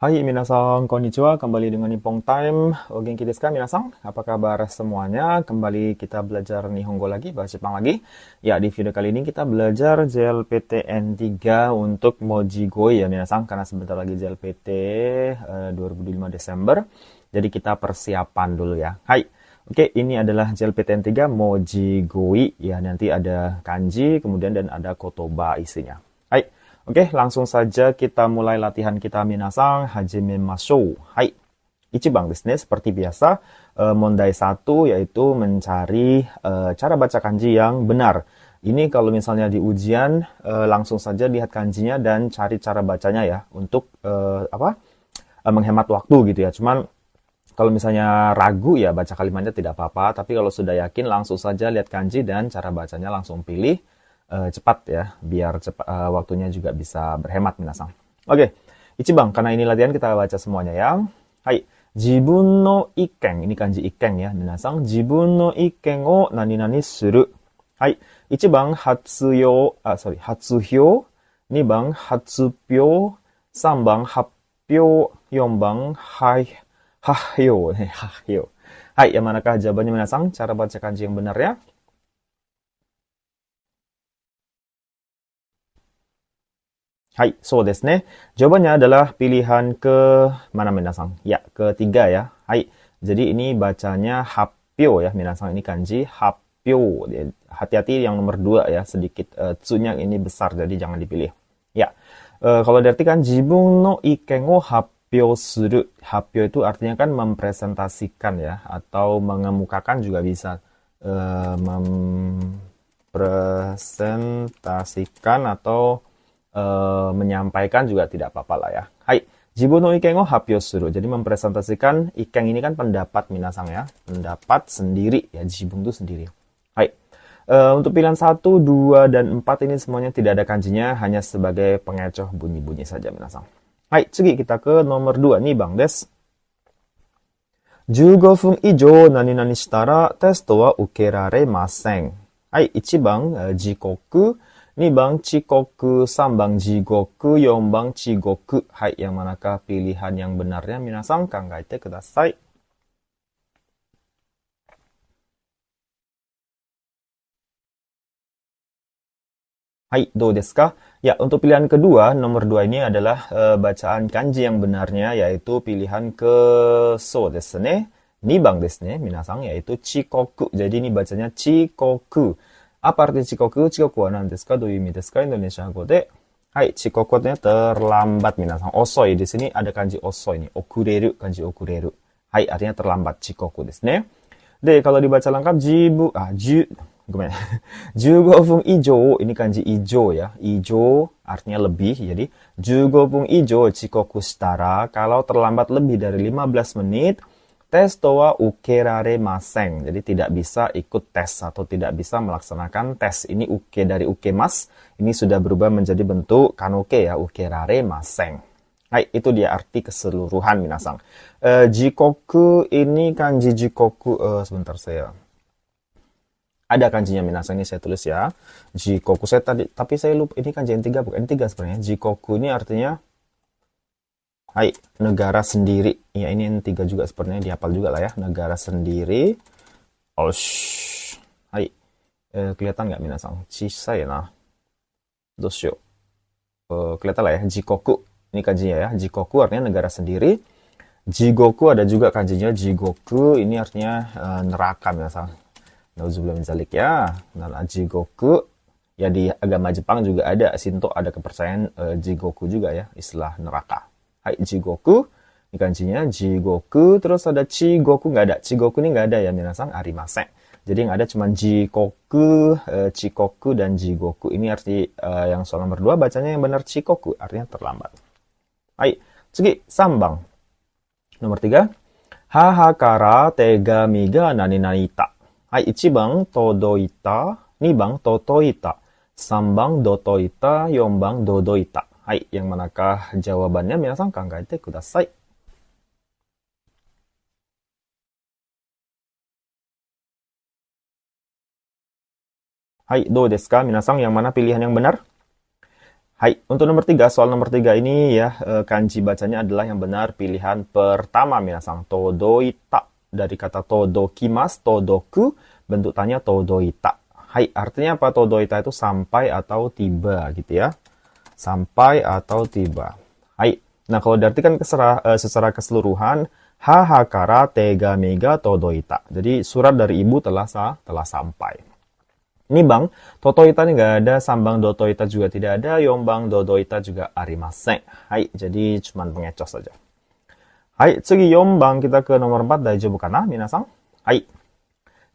Hai minasan, konnichiwa. Kembali dengan Nippon Time. O genki desu ka minasan? Apa kabar semuanya? Kembali kita belajar Nihongo lagi, bahasa Jepang lagi. Ya, di video kali ini kita belajar JLPTN 3 untuk Mojigoi ya minasan, karena sebentar lagi JLPT 2005 Desember. Jadi kita persiapan dulu ya. Hai. Oke, ini adalah JLPTN 3 Mojigoi ya. Nanti ada kanji, kemudian dan ada kotoba isinya. Hai. Oke, langsung saja kita mulai latihan kita minasan. Hajimemashou. Hai. Ichiban desu ne. Seperti biasa, mondai 1 yaitu mencari cara baca kanji yang benar. Ini kalau misalnya di ujian, langsung saja lihat kanjinya dan cari cara bacanya ya untuk menghemat waktu gitu ya. Cuman kalau misalnya ragu ya baca kalimatnya tidak apa-apa, tapi kalau sudah yakin langsung saja lihat kanji dan cara bacanya langsung pilih cepat ya, biar cepat waktunya juga bisa berhemat minasan. Oke, Ichiban, karena ini latihan kita baca semuanya ya. Hai, jibun no iken, ini kanji iken ya, minasan. Jibun no iken o nani nani suru. Hai, Ichiban hatsuhyo, 2番 hatsupyo, 3番 happyo, 4番 hahyo. Hahyo. Hai, yang manakah jawabannya minasan? Cara baca kanji yang benar ya. Hai, so desu ne. Jawabannya adalah pilihan ke mana minasan? Ya, ketiga ya. Hai. Jadi ini bacanya happyo ya minasan, ini kanji happyo. Hati-hati yang nomor 2 ya, sedikit tsunya ini besar jadi jangan dipilih. Ya. Kalau diartikan jibun no iken o happyo suru. Happyo itu artinya kan mempresentasikan ya, atau mengemukakan juga bisa. Mempresentasikan atau menyampaikan juga tidak apa-apa lah ya. Hai, jibun no iken o happyo suru. Jadi mempresentasikan, iken ini kan pendapat minasan ya. Pendapat sendiri ya, jibun itu sendiri. Hai. Untuk pilihan 1, 2, dan 4 ini semuanya tidak ada kanjinya, hanya sebagai pengecoh bunyi-bunyi saja minasan. Hai, tsugi kita ke nomor 2, nih bang des. 15分以上何々したらテストは受けられません。はい、1番、時刻。2番, cikoku. 3番, jigoku. 4番, cigoku. Hai, yang manakah pilihan yang benarnya? Minasan, kangaite kudasai. Hai, do desu ka? Ya, untuk pilihan kedua, nomor 2 ini adalah bacaan kanji yang benarnya, yaitu pilihan ke so desu ne. 2番desu ne, minasan, yaitu chikoku. Jadi ini bacanya chikoku. Apa arti chikoku? Chikoku wa nan desu ka? Do yumi desu ka? Indonesia go de. Hai, chikoku artinya terlambat minasan. Osoi, di sini ada kanji osoi ini. Okureru, kanji okureru. Hai, artinya terlambat. Chikoku desu ne. De, kalau dibaca lengkap, 15分以上, ini kanji ijo ya. Ijo artinya lebih, jadi 15分以上 chikoku shitara, kalau terlambat lebih dari 15 menit, testo wa ukeraremasen. Jadi tidak bisa ikut tes atau tidak bisa melaksanakan tes. Ini uke dari ukemas, ini sudah berubah menjadi bentuk kanoke ya, ukeraremasen. Hai, itu dia arti keseluruhan minasan. Jikoku ini kanji jikoku, sebentar saya. Ada kanjinya minasan, ini saya tulis ya. Jikoku saya tadi, tapi saya lupa ini kanji N3 bukan N3 sebenarnya. Jikoku ini artinya hai, negara sendiri. Ya, ini N3 juga sebenarnya dihafal juga lah ya. Negara sendiri. Osh. Hai. Kelihatan nggak minasan? Chisai na. Dosyo. Kelihatan lah ya. Jikoku. Ini kanjinya ya. Jikoku artinya negara sendiri. Jigoku ada juga kanjinya. Jigoku ini artinya neraka minasan. Nauzubillah min zalik ya. Dan jigoku ya, di agama Jepang juga ada, Shinto ada kepercayaan jigoku juga ya, istilah neraka. Hai, jigoku ini kanjinya jigoku, terus ada chigoku, nggak ada. Chigoku ini nggak ada ya minasan, arimasen. Jadi yang ada cuma jikoku, chikoku, dan jigoku. Ini arti yang soal nomor 2 bacanya yang benar chikoku, artinya terlambat. Hai, tsugi 3番. Nomor 3. Haha kara tegami ga nani nani ita. Hai, 1番 todoita, 2番 totoita, 3番 dotoita, 4番 dodoita. Hai, yang manakah jawabannya? Minasan kangaite kudasai. Hai, do desu ka? Minasan, yang mana pilihan yang benar? Hai, untuk nomor 3, soal nomor 3 ini ya, kanji bacanya adalah yang benar pilihan pertama, minasang. Todoita. Dari kata todokimasu, todoku, bentuk tanya todoita. Hai, artinya apa? Todoita itu sampai atau tiba gitu ya. Sampai atau tiba. Hai. Nah, kalau diartikan secara keseluruhan, hahakara tegami ga todoita. Jadi surat dari ibu telah sampai. Ini bang, totoita ini nggak ada, sambang dotoita juga tidak ada, yombang dodoita juga arimasen. Hai, jadi cuman pengecos saja. Hai, tsugi yombang kita ke nomor 4, daijoubu kana, minasang? Hai.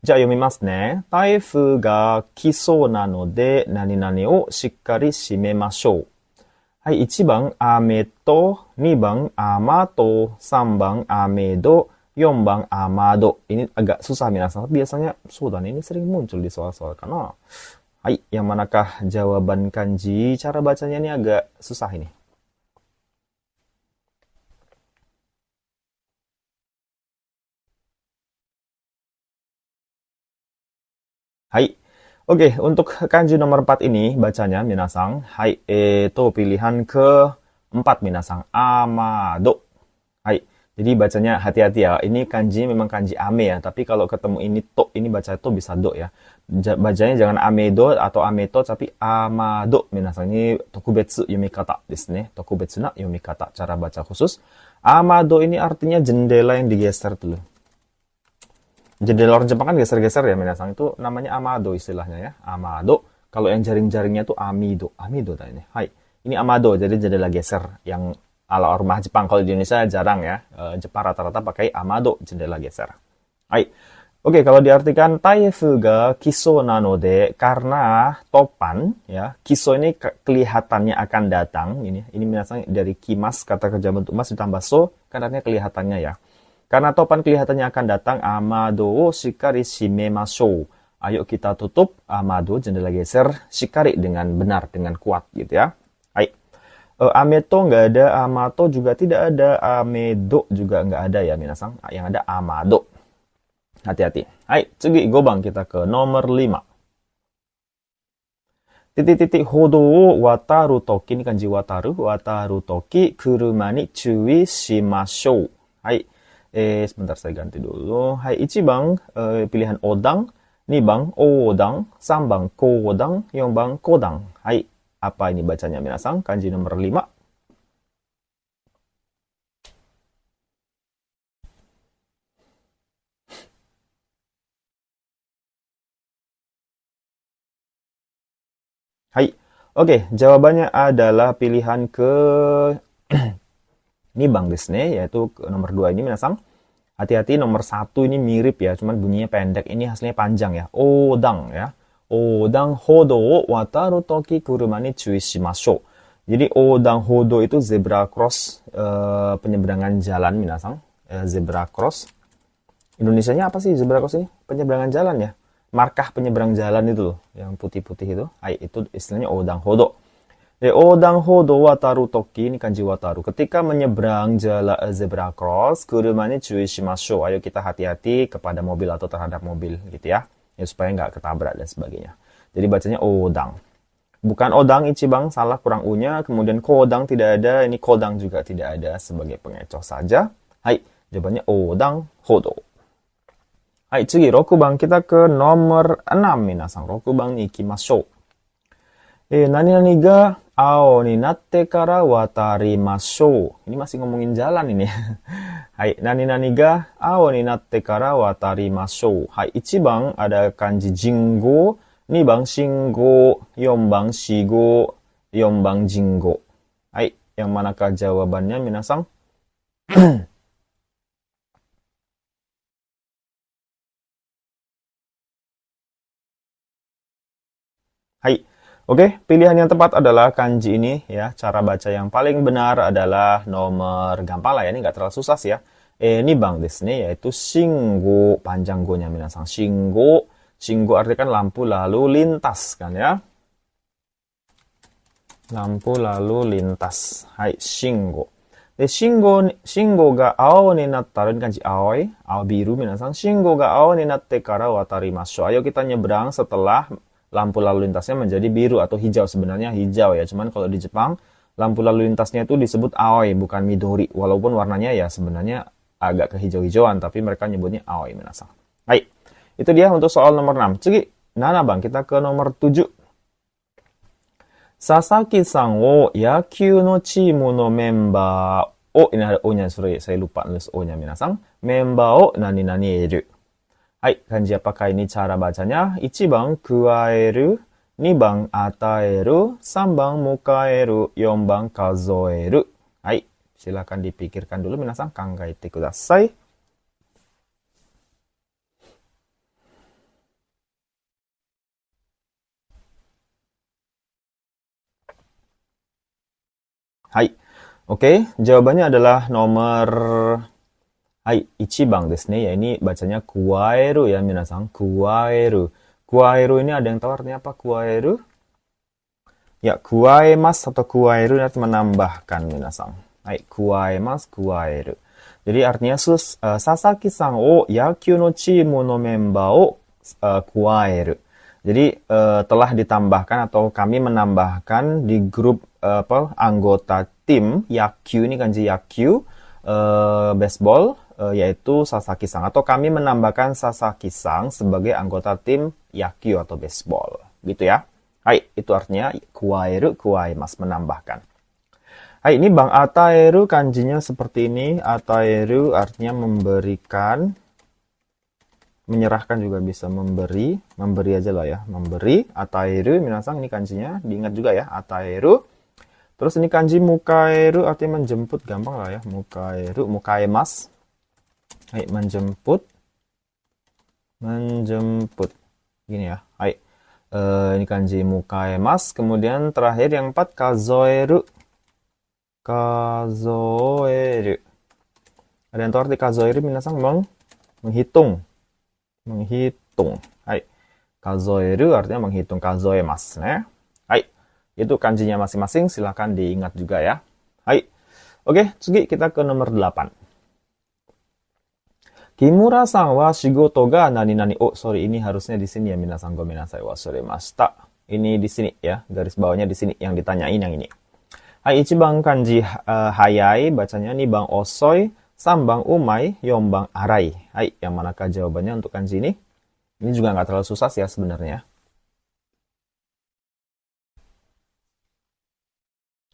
Ja, yomimasu ne. Taifu ga kisou nano de nani nani o shikkari shimemashou. Hai, 1番、雨と、2番、雨と、3番、雨do, 4番, amado. Ini agak susah minasang. Biasanya, sudah ini sering muncul di soal-soal kana. Hai, yang manakah jawaban kanji? Cara bacanya ini agak susah ini. Hai. Oke, untuk kanji nomor 4 ini bacanya minasang. Hai, itu pilihan ke-4 minasang. Amado. Hai. Jadi bacanya hati-hati ya. Ini kanji memang kanji ame ya. Tapi kalau ketemu ini to, ini baca to bisa do ya. Bacanya jangan amedo atau ameto, tapi amado. Minasang ini tokubetsu yumikata desu ne. Tokubetsu na yumikata. Cara baca khusus. Amado ini artinya jendela yang digeser dulu. Jendela orang Jepang kan geser-geser ya, minasang. Itu namanya amado istilahnya ya. Amado. Kalau yang jaring-jaringnya itu amido. Amido tadi. Hai. Ini amado, jadi jendela geser yang ala rumah Jepang. Kalau di Indonesia jarang ya. Jepang rata-rata pakai amado, jendela geser. Hai. Oke, kalau diartikan taifu ga kiso nanode, karena topan ya. Kiso ini kelihatannya akan datang. Ini minasang dari kimas, kata kerja bentuk mas ditambah so, kan artinya kelihatannya ya. Karena topan kelihatannya akan datang, amado o shikari shimemashou. Ayo kita tutup amado, jendela geser, shikari dengan benar, dengan kuat gitu ya. Hai. Ameto nggak ada, amato juga tidak ada, amedo juga nggak ada ya minasang. Yang ada amado. Hati-hati. Hai, tsugi gobang kita ke nomor 5. Titik-titik hodo o wataru toki, ini kanji wataru toki, kuruma ni chui shimashou. Hai. Sebentar saya ganti dulu. Hai, 1番, pilihan odang, 2番, odang, 3番, kodang, 4番, kodang. Hai, apa ini bacanya minasang? Kanji nomor 5. Hai, oke, jawabannya adalah pilihan ke nibang desu ne, yaitu nomor 2 ini minasang. Hati-hati, nomor 1 ini mirip ya, cuman bunyinya pendek. Ini hasilnya panjang ya. Odang ya. Odang hodo o wataru toki kuruma ni chui shimashou. Jadi odang hodo itu zebra cross, penyeberangan jalan minasang. Zebra cross. Indonesianya apa sih zebra cross ini? Penyeberangan jalan ya. Markah penyeberang jalan itu loh, yang putih-putih itu. Itu istilahnya odang hodo. Odang hodo wataru toki, ini kanji wataru. Ketika menyeberang jalan zebra cross, kuruma ni chui shimashou. Ayo kita hati-hati kepada mobil atau terhadap mobil gitu ya. Ya supaya nggak ketabrak dan sebagainya. Jadi bacanya odang. Bukan odang ichibang, salah, kurang u-nya. Kemudian kodang tidak ada, ini kodang juga tidak ada, sebagai pengecoh saja. Hai, jawabannya odang hodo. Hai, tsugi, rokubang kita ke nomor 6 minasang. Rokubang ni ikimashou. Nani-nani ga ao ni natte kara watarimashou. Ini masih ngomongin jalan ini. Hai, nani-nani ga ao ni natte kara watarimashou. Hai, 1番 ada kanji jingo, 2番 shingo, 4番 shigo, 4番 jingo. Hai, yang manakah jawabannya minasang? Hai. Oke, pilihan yang tepat adalah kanji ini ya. Cara baca yang paling benar adalah nomor gampang lah ya. Ini nggak terlalu susah sih ya. Nibang desu ne, yaitu shingo, panjang go-nya minasang. Shingo, shingo artinya kan lampu lalu lintas kan ya. Lampu lalu lintas. Hai, shingo. Shingo ga ao ni nattaru, ini kanji aoi, ao biru minasang. Shingo ga ao ni natte kara watarimashou. Ayo kita nyebrang setelah lampu lalu lintasnya menjadi biru atau hijau. Sebenarnya hijau ya, cuman kalau di Jepang lampu lalu lintasnya itu disebut aoi, bukan midori. Walaupun warnanya ya sebenarnya agak kehijau-hijauan, tapi mereka nyebutnya aoi minasang. Hai, itu dia untuk soal nomor 6. Tsugi, Nana bang, kita ke nomor 7. Sasaki-san wo yakyuu no chimu no member o, ini ada O-nya, sorry, saya lupa nulis O-nya minasang. Member o nani-nani eru. Hai, kanji apakah ini cara bacanya? 1番加える、2番与える、3番迎える、4番数える。Hai, silakan dipikirkan dulu minasang, kangaete kudasai. Hai. Oke, jawabannya adalah nomor 1番ですね. Ya, ini bacanya kuaeru ya minasang. Kuaeru. Kuaeru ini ada yang tahu artinya apa? Kuaeru? Ya, kuaemas atau kuaeru artinya menambahkan minasang. Hai, kuaemas, kuaeru. Jadi artinya Sasaki-san o yakyuu no chimu no member o kuaeru. Jadi telah ditambahkan atau kami menambahkan di grup anggota tim Yakyuu, ini kanji Yakyuu, baseball, yaitu Sasaki-san. Atau kami menambahkan Sasaki-san sebagai anggota tim Yakyuu atau baseball. Gitu ya. Hai, itu artinya kuaeru, kuaemas, menambahkan. Hai, ini Bang Ataeru kanjinya seperti ini. Ataeru artinya memberikan. Menyerahkan juga bisa memberi aja lah ya, memberi. Ataeru minasang, ini kanjinya diingat juga ya, ataeru. Terus ini kanji mukaeru artinya menjemput, gampang lah ya, mukaeru, mukaemas. Hai, menjemput, gini ya. Hai, ini kanji mukaemas. Kemudian terakhir yang 4 kazoeru. Kazoeru, ada yang tahu arti kazoeru minasang? Menghitung. Hai, kazoeru artinya menghitung, kazoemasu ne. Hai, itu kanjinya masing-masing, silahkan diingat juga ya. Hai, oke, tsugi kita ke nomor 8. Kimura-san wa shigoto ga nani-nani. Oh, sorry, ini harusnya di sini ya minasang, gomenasai wasuremashita. Ini di sini ya, garis bawahnya di sini yang ditanyain yang ini. Hai, 1番kanji hayai, bacanya 2番 osoi, 3番umai, 4番arai. Hai, yang manakah jawabannya untuk kanji ini? Ini juga nggak terlalu susah sih ya sebenarnya.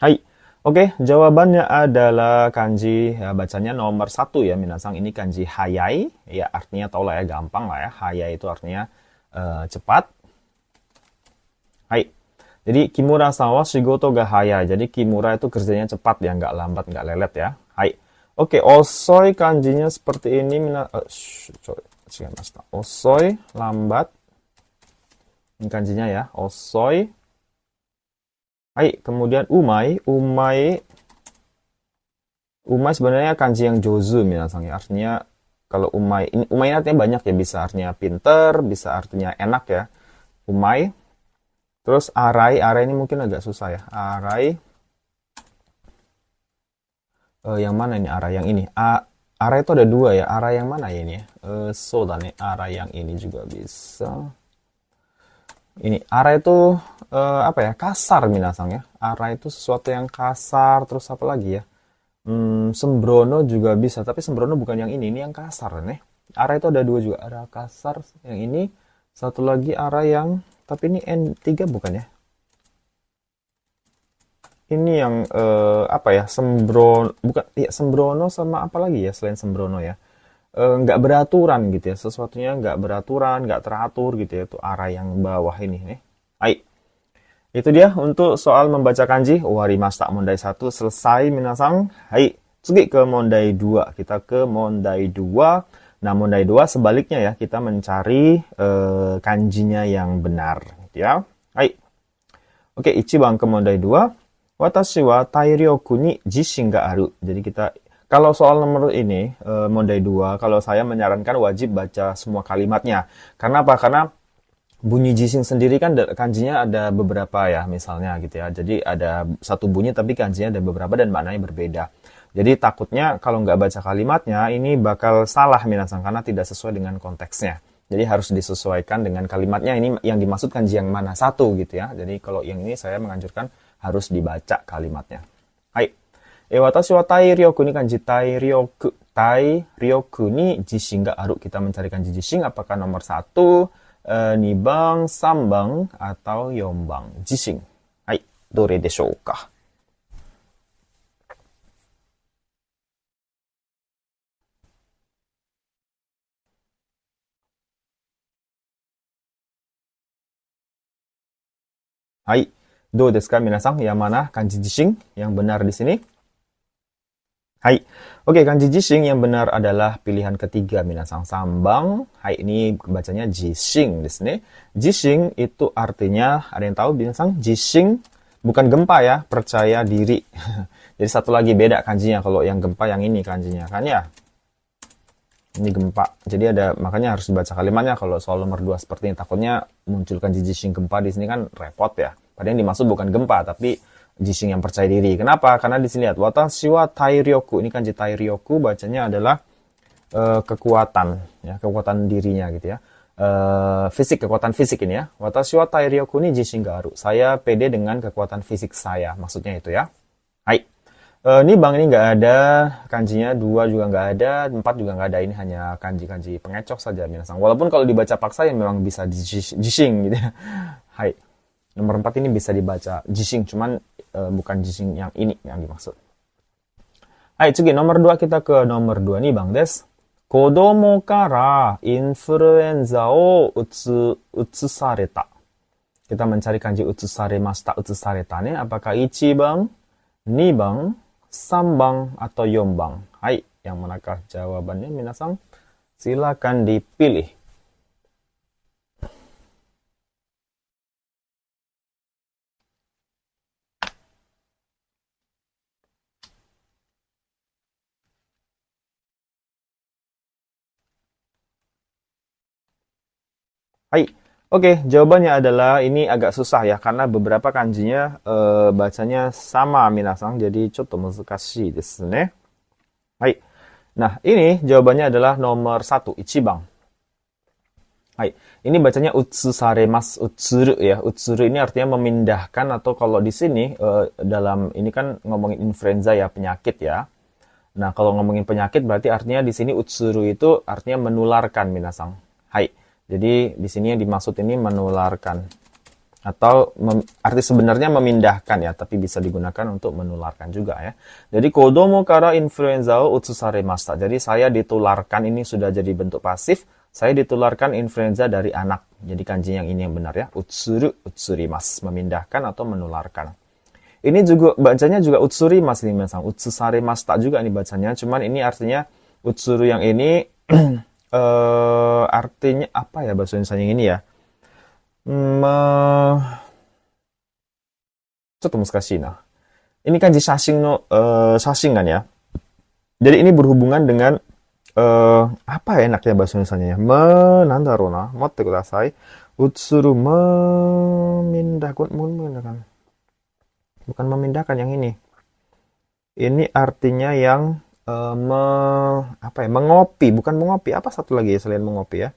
Hai, oke, jawabannya adalah kanji, ya, bacanya nomor 1 ya minasang. Ini kanji hayai, ya artinya tau lah ya, gampang lah ya. Hayai itu artinya cepat. Hai, jadi Kimura-san wa shigoto ga hayai. Jadi Kimura itu kerjanya cepat ya, nggak lambat, nggak lelet ya. Hai. Oke, osoi kanjinya seperti ini. Osoi, lambat. Ini kanjinya ya, osoi. Hai, kemudian umai. Umai sebenarnya kanji yang jozu minasang ya. Artinya kalau umai ini artinya banyak ya, bisa artinya pinter, bisa artinya enak ya. Umai. Terus arai ini mungkin agak susah ya. Arai. Yang mana ini arai? Yang ini. Arai itu ada 2 ya. Arai yang mana ya ini ya? So dan arai yang ini juga bisa. Ini arai itu apa ya? Kasar minasang ya. Arai itu sesuatu yang kasar. Terus apa lagi ya? Sembrono juga bisa. Tapi sembrono bukan yang ini. Ini yang kasar nih. Arai itu ada 2 juga. Ada kasar yang ini. Satu lagi arai yang, tapi ini N3 bukan ya? Ini yang apa ya, sembrono, bukan ya, sembrono sama apa lagi ya selain sembrono ya, nggak beraturan gitu ya, sesuatunya nggak beraturan, nggak teratur gitu ya, itu arah yang bawah ini nih. Hai, itu dia untuk soal membaca kanji. Warimashita, mondai 1 selesai minasang. Hai, tsugi ke mondai 2. Kita ke mondai 2. Nah, mondai 2 sebaliknya ya, kita mencari kanjinya yang benar gitu ya. Hai, oke, 1番ke mondai 2. Watashi wa tairyoku ni jishin ga aru. Jadi kita, kalau soal nomor ini, mondai 2, kalau saya menyarankan wajib baca semua kalimatnya. Karena apa? Karena bunyi jishin sendiri kan kanjinya ada beberapa ya, misalnya gitu ya. Jadi ada satu bunyi tapi kanjinya ada beberapa dan maknanya berbeda. Jadi takutnya kalau nggak baca kalimatnya, ini bakal salah minasang karena tidak sesuai dengan konteksnya. Jadi harus disesuaikan dengan kalimatnya. Ini yang dimaksud kanji yang mana satu gitu ya. Jadi kalau yang ini saya menganjurkan harus dibaca kalimatnya. Hai. Watashi wa tairyoku ni kanji tairyoku. Tairyoku ni jishin ga aru. Kita mencari kanji jishin apakah nomor 1, 2 bang, 3 bang, atau 4 bang. Jishin. Hai. Dore deshou ka? Hai. Do desu ka minasan? Yang mana kanji jishin yang benar di sini? Hai. Oke, kanji jishin yang benar adalah pilihan ketiga minasan. Sambang. Hai, ini bacanya jishin desu ne. Jishin itu artinya, ada yang tahu minasan? Jishin bukan gempa ya, percaya diri. Jadi satu lagi beda kanjinya. Kalau yang gempa yang ini kanjinya kan ya. Ini gempa. Jadi ada, makanya harus dibaca kalimatnya. Kalau soal nomor 2 seperti ini, takutnya muncul kanji jishin gempa di sini kan repot ya. Padahal yang dimaksud bukan gempa, tapi jishin yang percaya diri. Kenapa? Karena di sini lihat watashi wa tairyoku. Ini kanji tairyoku bacanya adalah kekuatan ya, kekuatan dirinya gitu ya. Fisik, kekuatan fisik ini ya. Watashi wa tairyoku ni jishin ga aru. Saya pede dengan kekuatan fisik saya. Maksudnya itu ya. Hai. Ini bang ini nggak ada kanjinya, 2 juga nggak ada, 4 juga nggak ada. Ini hanya kanji-kanji pengecoh saja minasan. Walaupun kalau dibaca paksa ya memang bisa jishin gitu ya. Hai. Nomor 4 ini bisa dibaca jishin, cuman bukan jishin yang ini yang dimaksud. Hai, tsugi nomor 2 kita ke nomor 2 nih Bang Des. Kodomo kara influenza o utsareta. Kita mencari kanji utsusaremashita, utsusareta nih. Apakah 1 bang, 2 bang, 3 bang, atau 4 bang? Hai, yang manakah jawabannya minasan? Silakan dipilih. Hai, oke, jawabannya adalah ini agak susah ya, karena beberapa kanjinya bacanya sama minasan, jadi chotto muzukashi desu ne. Hai, nah ini jawabannya adalah nomor 1, 1 bang. Hai, ini bacanya utsusaremasu, utsuru ya. Utsuru ini artinya memindahkan, atau kalau di sini dalam ini kan ngomongin influenza ya, penyakit ya. Nah, kalau ngomongin penyakit berarti artinya di sini utsuru itu artinya menularkan minasan. Hai. Jadi di sini yang dimaksud ini menularkan, atau arti sebenarnya memindahkan ya, tapi bisa digunakan untuk menularkan juga ya. Jadi kodomo kara influenza o utsusaremashita. Jadi saya ditularkan, ini sudah jadi bentuk pasif. Saya ditularkan influenza dari anak. Jadi kanji yang ini yang benar ya. Utsuru, utsurimasu, memindahkan atau menularkan. Ini juga bacanya juga utsurimasu nih Mas. Utsusaremashita juga ini bacanya. Cuman ini artinya utsuru yang ini artinya apa ya bahasa Indonesia yang ini ya? Chotto musukashi na. Ini kanji shashin no shashin kan ya. Jadi ini berhubungan dengan apa ya enaknya bahasa Indonesianya ya? Nandaro na, motte kudasai. Utsuru memindahkan. Bukan memindahkan yang ini. Ini artinya yang apa ya? Mengopi, bukan mengopi. Apa satu lagi ya selain mengopi ya?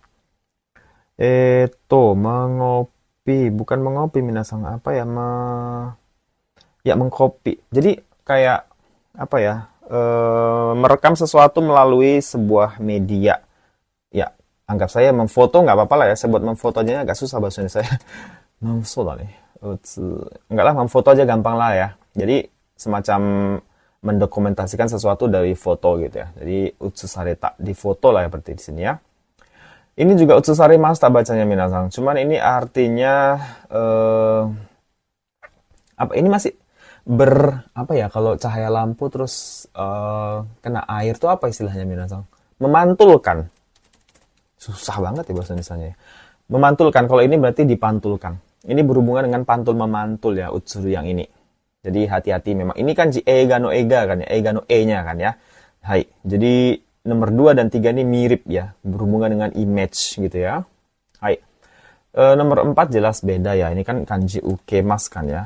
Mengopi, bukan mengopi minasan, apa ya? Ya mengkopi. Jadi kayak apa ya? Merekam sesuatu melalui sebuah media. Ya, anggap saya memfoto nggak apa-apa lah ya. Saya buat memfoto aja agak susah bahasa Indonesia saya. Memfoto nih. Enggak lah, memfoto aja gampang lah ya. Jadi semacam mendokumentasikan sesuatu dari foto gitu ya. Jadi utsusareta, di foto lah ya berarti di sini ya. Ini juga utsusaremashita bacanya minasan. Cuman ini artinya apa? Ini masih apa ya, kalau cahaya lampu terus kena air tuh apa istilahnya minasan? Memantulkan. Susah banget ya bahasa Indonesianya. Memantulkan, kalau ini berarti dipantulkan. Ini berhubungan dengan pantul memantul ya, utsuru yang ini. Jadi hati-hati memang. Ini kan eiga no ega kan ya, eiga no e-nya kan ya. Hai. Jadi nomor 2 dan 3 ini mirip ya, berhubungan dengan image gitu ya. Hai. Nomor 4 jelas beda ya. Ini kan kanji ukemas kan ya.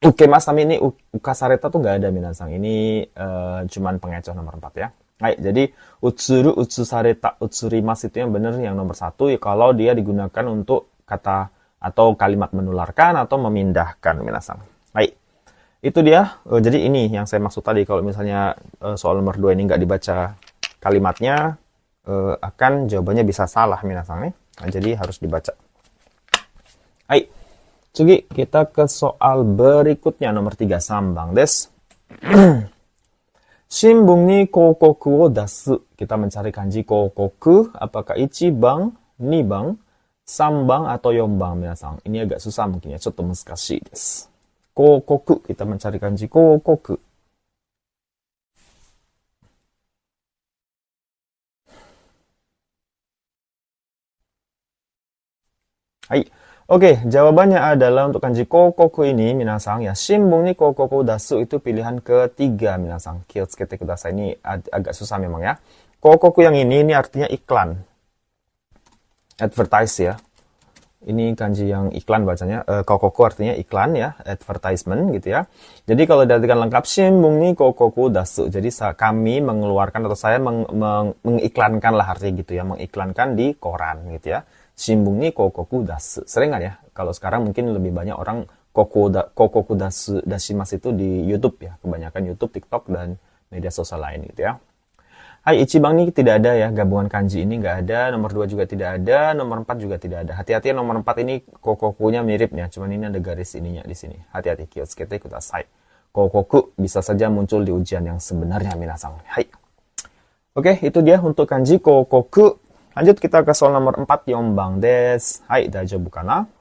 Ukemas, tapi ini ukasareta tuh nggak ada minasan. Ini cuman pengecoh nomor 4 ya. Hai, jadi utsuru, utsusareta, utsurimasu itu yang benar yang nomor satu ya, kalau dia digunakan untuk kata atau kalimat menularkan atau memindahkan minasang. Hai, itu dia. Jadi ini yang saya maksud tadi, kalau misalnya soal nomor 2 ini nggak dibaca kalimatnya, akan jawabannya bisa salah minasang nih. Nah, jadi harus dibaca. Hai, Tsugi, kita ke soal berikutnya nomor 3 sambang des. Shinbun ni kokoku wo dasu. Kita mencari kanji kokoku. Apakah ichibang, nibang, sambang, atau yombang, minasang? Ini agak susah mungkin ya. Chotto muskashi desu. Kokoku. Kita mencari kanji kokoku. Hai. Oke, jawabannya adalah untuk kanji kokoku ini, minasang ya. Shinbun ni kokoku dasu itu pilihan ketiga, minasang. Kyotsukete kudasai. Ini agak susah memang ya. Kokoku yang ini artinya iklan. Advertise ya. Ini kanji yang iklan bacanya. Kokoku artinya iklan ya. Advertisement gitu ya. Jadi kalau diartikan lengkap, Shinbun ni kokoku dasu. Jadi kami mengeluarkan atau saya mengiklankan lah artinya gitu ya. Mengiklankan di koran gitu ya. Shinbun ni kokoku dasu. Sering kan ya? Kalau sekarang mungkin lebih banyak orang kokoku dasu dashimasu itu di YouTube ya. Kebanyakan YouTube, TikTok, dan media sosial lain gitu ya. Hai, ichibang ini tidak ada ya. Gabungan kanji ini nggak ada. Nomor 2 juga tidak ada. Nomor 4 juga tidak ada. Hati-hati, nomor 4 ini kokokunya mirip ya. Cuman ini ada garis ininya di sini. Hati-hati. Kyotsukete kudasai. Kokoku bisa saja muncul di ujian yang sebenarnya, minasang. Hai. Oke, itu dia untuk kanji kokoku. Lanjut kita ke soal nomor 4, yombang des. Hai, daijoubu kana?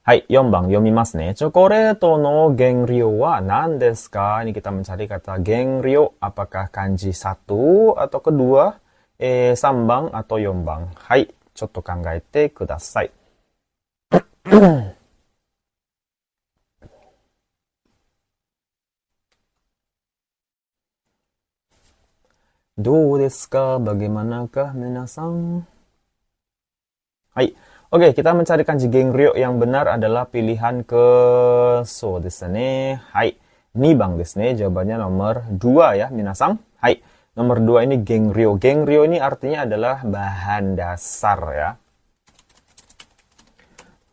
Hai, yombang, yomimasu ne. Chokoreto no genryo wa nan desu ka? Ini kita mencari kata genryo. Apakah kanji 1 atau kedua? Sambang atau yombang? Hai, chotto kangaete kudasai. Do desu ka? Bagaimanakah minasang? Hai. Oke, kita mencari kanji genryo yang benar adalah pilihan ke so desu ne. Hai. Nibang desu ne. Jawabannya nomor 2 ya, minasang. Hai. Nomor 2 ini genryo. Genryo ini artinya adalah bahan dasar ya.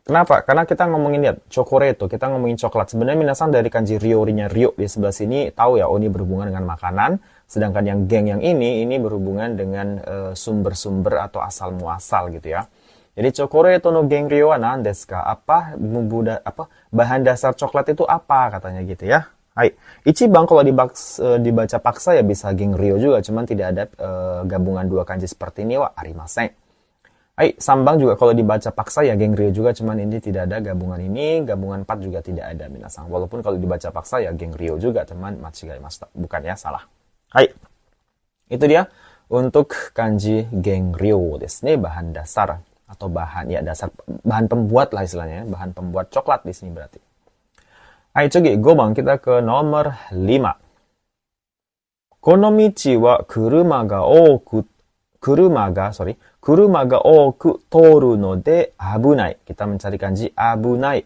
Kenapa? Karena kita ngomongin, lihat, chocoreto, kita ngomongin coklat. Sebenarnya minasang dari kanji ryorinya ryo di sebelah sini tahu ya, oh ini berhubungan dengan makanan. Sedangkan yang geng yang ini berhubungan dengan sumber-sumber atau asal muasal gitu ya. Jadi chocoreto no genryo wa nan desu ka? Apa bahan dasar coklat itu apa katanya gitu ya. Hai. Ichibang kalau dibaca paksa ya bisa genryo juga, cuman tidak ada gabungan dua kanji seperti ini wa arimasen. Hai, sambang juga kalau dibaca paksa ya genryo juga, cuman ini tidak ada gabungan ini, gabungan 4 juga tidak ada minasang. Walaupun kalau dibaca paksa ya genryo juga, teman machigaimashita. Bukan ya, salah. Hai. Itu dia untuk kanji genryo desu ne, bahan dasar atau bahan ya dasar, bahan pembuat lah istilahnya, bahan pembuat coklat di sini berarti. Hai, cogi, gobang kita ke nomor 5. Konomichi wa kuruma ga oku toru node abunai. Kita mencari kanji abunai.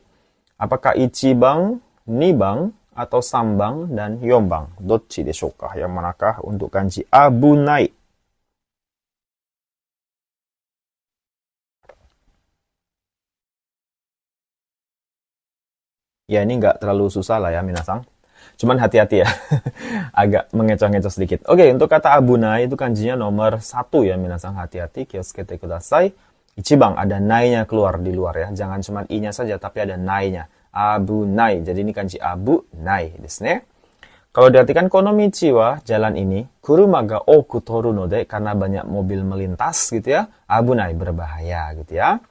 Apakah ichibang, nibang, atau sambang, dan yombang? Dochi deshou ka? Yang manakah untuk kanji abunai? Ya, ini nggak terlalu susah lah ya, minasang. Cuman hati-hati ya, agak mengecoh-ngecoh sedikit. Oke, untuk kata abunai itu kanjinya nomor 1 ya, minasang. Hati-hati, kyoskete kudasai. Ichibang, ada nai-nya keluar di luar ya. Jangan cuma i-nya saja, tapi ada nai-nya. Abunai. Jadi ini kanji abu, nai desu ne. Kalau diartikan konomichi wa, jalan ini, kuruma ga oku toru node, karena banyak mobil melintas gitu ya. Abunai, berbahaya gitu ya.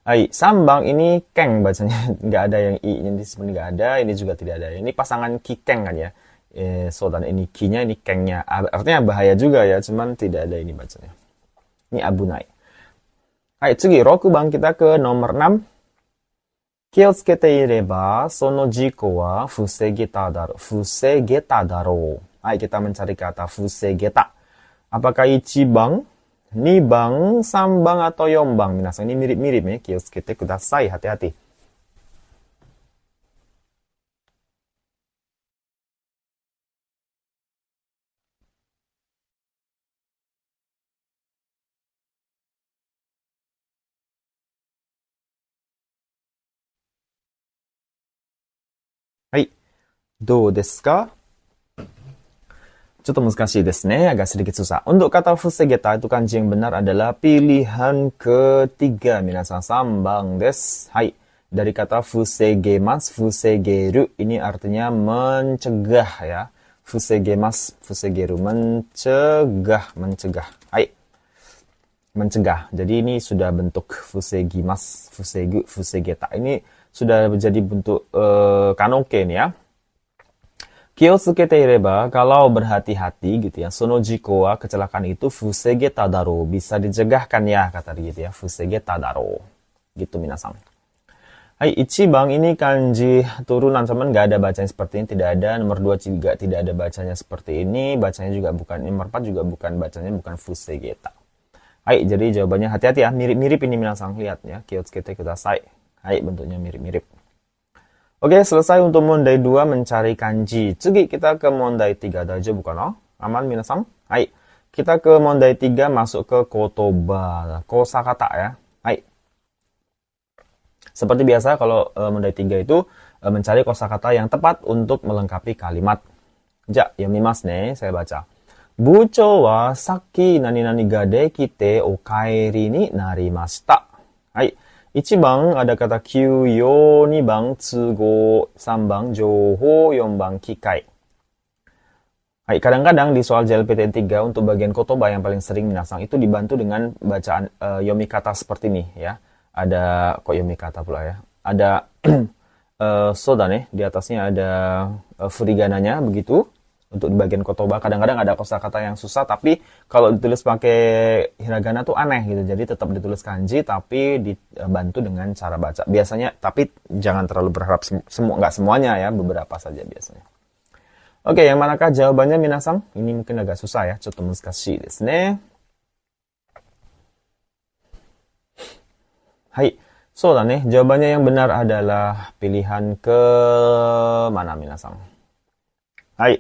Hai, sambang ini keng bacanya, nggak ada yang i, ini sebenarnya nggak ada, ini juga tidak ada. Ini pasangan ki keng kan ya. So dan ini ki-nya, ini kengnya. Artinya bahaya juga ya, cuman tidak ada ini bacanya. Ini abunai. Hai, tsugi, rokubang kita ke nomor 6. Kyotsukete ireba, sono jiko wa fusegeta daro. Fusegeta daro. Hai, kita mencari kata fusegeta. Apakah ichibang, nibang, sambang, atau yombang? Minasang, ini mirip-mirip ya. Kyotsukete kudasai, hati-hati. どうですか? ちょっと難しいですね, agak sedikit susah. Untuk kata fusegeta itu kanji yang benar adalah pilihan ketiga. Minasan sambang desu. Hai. Dari kata fusegemas, fusegeru ini artinya mencegah ya. Fusegemas, fusegeru mencegah. Hai. Mencegah. Jadi ini sudah bentuk fusegimas, fusegu, fusegeta. Ini sudah menjadi bentuk kanoken ya. Kiyosukete ireba, kalau berhati-hati gitu ya. Sono jiko wa, kecelakaan itu fusegeta daro. Bisa dijegahkan ya, kata dia gitu ya. Fusegeta daro. Gitu minasang. Hai, ichibang ini kanji turunan teman, nggak ada bacanya seperti ini, tidak ada. Nomor 2 juga tidak ada bacanya seperti ini. Bacanya juga bukan, nomor 4 juga bukan, bacanya bukan fusegeta. Hai, jadi jawabannya hati-hati ya. Mirip-mirip ini minasang, lihat ya. Kiyosukete kudasai. Hai, bentuknya mirip-mirip. Oke, selesai untuk mondai 2 mencari kanji. Tsugi kita ke mondai 3. Daijoubu kana? Aman minasang? Hai. Kita ke mondai 3 masuk ke kotoba, kosakata ya. Hai. Seperti biasa kalau mondai 3 itu mencari kosakata yang tepat untuk melengkapi kalimat. Ja, yomimasu ne, saya baca. Buchou wa sakki nani-nani ga dekite okaeri ni narimashita. Hai. 1番 ada kata kyuyo, 2番 tsugo, 3番 jouho, 4番 kikai. Hai, kadang-kadang di soal JLPTN 3 untuk bagian kotoba yang paling sering minasang itu dibantu dengan bacaan yomikata seperti ini ya. Ada kok yomikata pula ya. Ada soda nih, di atasnya ada furigananya begitu. Untuk di bagian kotoba kadang-kadang ada kosakata yang susah, tapi kalau ditulis pakai hiragana tuh aneh gitu. Jadi tetap ditulis kanji tapi dibantu dengan cara baca. Biasanya, tapi jangan terlalu berharap nggak semuanya ya, beberapa saja biasanya. Oke, yang manakah jawabannya minasang? Ini mungkin agak susah ya. Chotto muskashi desu ne. Hai, soda nih. Jawabannya yang benar adalah pilihan ke mana minasang? Hai.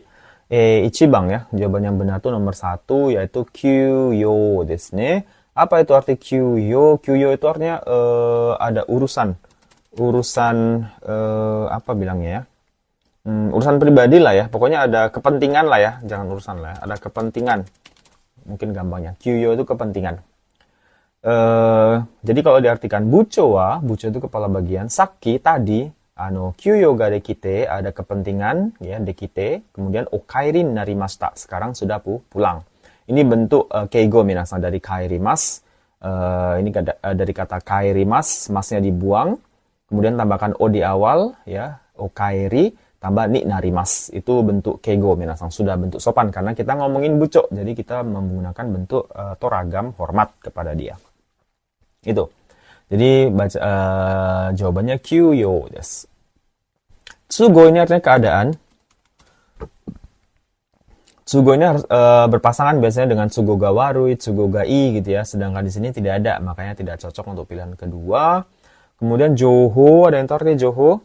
1番ya, jawaban yang benar itu nomor 1 yaitu kyuyo desu ne. Apa itu arti kyuyo? Kyuyo itu artinya ada urusan apa bilangnya ya? Urusan pribadi lah ya. Pokoknya ada kepentingan lah ya, jangan urusan lah ya. Ada kepentingan. Mungkin gampangnya. Kyuyo itu kepentingan. Jadi kalau diartikan bucho itu kepala bagian, sakki tadi kyuyo ga dekite, ada kepentingan ya, dekite, kemudian okaeri narimashita, sekarang sudah pulang. Ini bentuk keigo minasang dari kaerimas. Ini dari kata kaerimas, masnya dibuang, kemudian tambahkan o di awal ya, okaeri tambah ni narimas. Itu bentuk keigo minasang, sudah bentuk sopan karena kita ngomongin buco, jadi kita menggunakan bentuk toragam hormat kepada dia. Itu. Jadi jawabannya kyuyo desu. Tsugo ini artinya keadaan. Tsugo ini berpasangan biasanya dengan tsugo ga warui, tsugo ga ii gitu ya. Sedangkan di sini tidak ada, makanya tidak cocok untuk pilihan kedua. Kemudian jouho, ada yang tahu artinya jouho?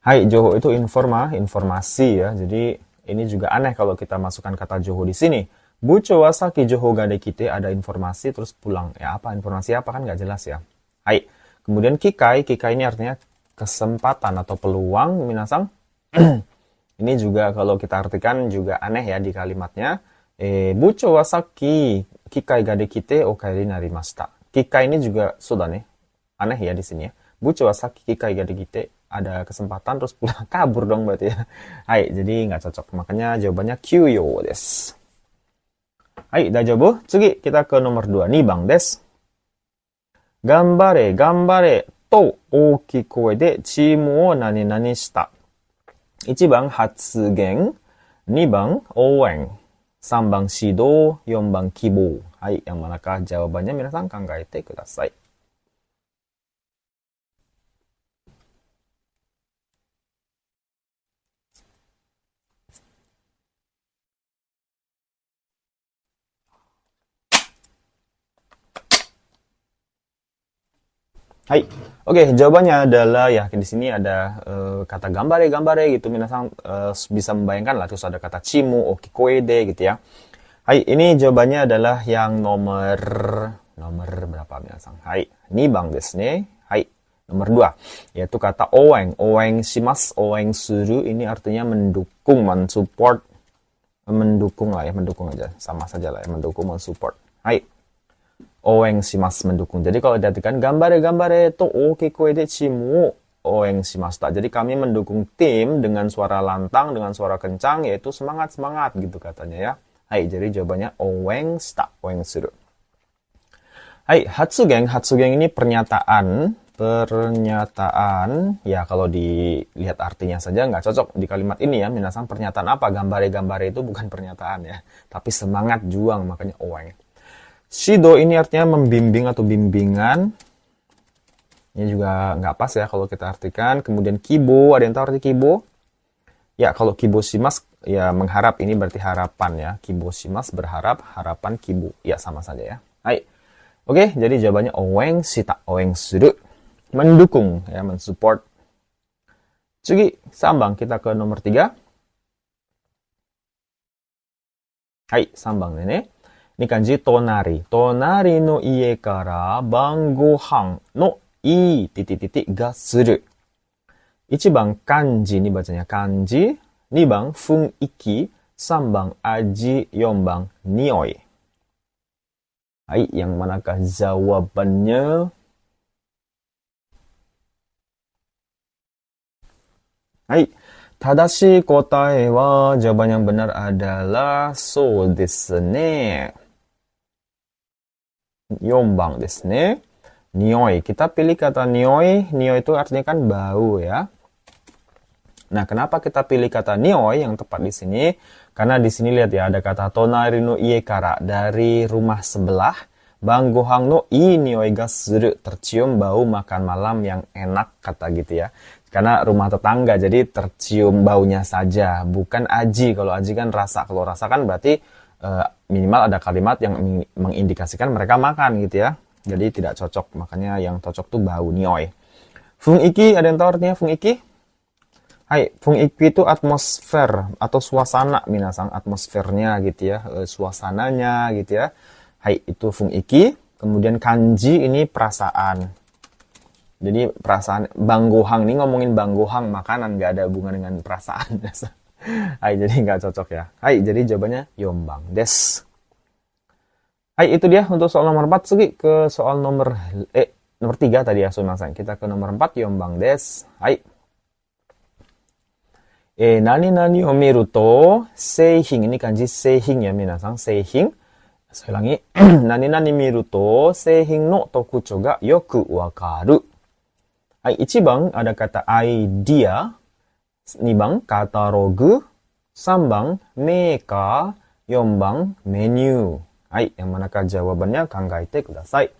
Hai, jouho itu informasi ya. Jadi ini juga aneh kalau kita masukkan kata jouho di sini. Bucho wa saki jouho ga dekite, ada informasi terus pulang. Ya apa informasi apa kan nggak jelas ya. Hai. Kemudian kikai ini artinya kesempatan atau peluang minasang. Ini juga kalau kita artikan juga aneh ya di kalimatnya. Bucho wa saki kikai ga dekite okaeri narimashita. Kikai ini juga sudah nih. Aneh ya di sini ya. Bucho wa saki kikai ga dekite, ada kesempatan terus pulang, kabur dong berarti ya. Hai, jadi nggak cocok. Makanya jawabannya kyuyo desu. Hai, daijoubu? Tsugi, kita ke nomor 2. 2番です。頑張れ、頑張れと大きい声でチームを何々した。1番発言、2番応援、3番指導、4番希望。はい、yang manakah jawabannya? Minasan kangaete kudasai. Hai, oke, jawabannya adalah ya di sini ada kata gambare gitu, minasang bisa membayangkan lah, terus ada kata chimu, okikoede gitu ya. Hai, ini jawabannya adalah yang nomor berapa minasang? Hai, 2番 desu ne. Hai, Nomor 2, yaitu kata oeng. Oeng shimasu, oeng suru, ini artinya mendukung, mensupport, mendukung lah ya, mendukung aja, sama saja lah ya, mendukung, mensupport. Hai, oeng shimasu, mendukung. Jadi kalau diartikan gambare to oke koe de chimu oeng shimashita. Jadi kami mendukung tim dengan suara lantang, dengan suara kencang, yaitu semangat gitu katanya ya. Hai, jadi jawabannya oeng shita, oeng suru. Hai, hatsugeng ini pernyataan ya kalau dilihat artinya saja nggak cocok di kalimat ini ya. Minasan, pernyataan apa? Gambare itu bukan pernyataan ya, tapi semangat juang, makanya oeng. Shido ini artinya membimbing atau bimbingan. Ini juga nggak pas ya kalau kita artikan. Kemudian kibo, ada yang tahu arti kibo? Ya, kalau kibo shimas ya mengharap, ini berarti harapan ya. Kibo shimas berharap, harapan kibo ya sama saja ya. Hai. Oke, jadi jawabannya oeng shita, oeng suru. Mendukung ya, mensupport. Tsugi, sambang, kita ke nomor 3. Hai, sambang ini. Ini kanji tonari. Tonari no ie kara bangohan no ii titik-titik ga suru. 1番 kanji, ini bacanya kanji. 2番 funiki. 3番 aji. 4番 nioi. Hai, yang manakah jawabannya? Hai, tadashi kotae wa, jawaban yang benar adalah so desu ne. 4番desu ne. Nioi, kita pilih kata nioi. Nioi itu artinya kan bau ya. Nah, kenapa kita pilih kata nioi yang tepat di sini? Karena di sini lihat ya, ada kata tonari no ie kara, dari rumah sebelah. Banggohang no ii nioi ga suru, tercium bau makan malam yang enak, kata gitu ya. Karena rumah tetangga, jadi tercium baunya saja, bukan aji. Kalau aji kan rasa, kalau rasa kan berarti minimal ada kalimat yang mengindikasikan mereka makan gitu ya. Jadi tidak cocok, makanya yang cocok tuh bau nioi. Fungiki, ada yang tahu artinya fungiki? Hai, fungiki itu atmosfer atau suasana, minasang, atmosfernya gitu ya, suasananya gitu ya. Hai, itu fungiki. Kemudian kanji ini perasaan. Jadi perasaan, banggohang ini ngomongin banggohang, makanan, nggak ada hubungan dengan perasaan. Hai, jadi nggak cocok ya. Hai, jadi jawabannya yombang des. Hai, itu dia untuk soal nomor 4. Sugi ke soal nomor 3 tadi ya, sumimasen. Kita ke nomor 4, yombang des. Hai. Nani o miru to seihing, ini kanji seihing ya minasang, seihing. Saya ulangi. Nani miru to seihing no tokuchou ga yoku wakaru. Hai, 1番 ada kata idea, 2番 katalogu, 3番 maker, 4番 menu. Hai, yang manakah jawabannya? Kangaite kudasai.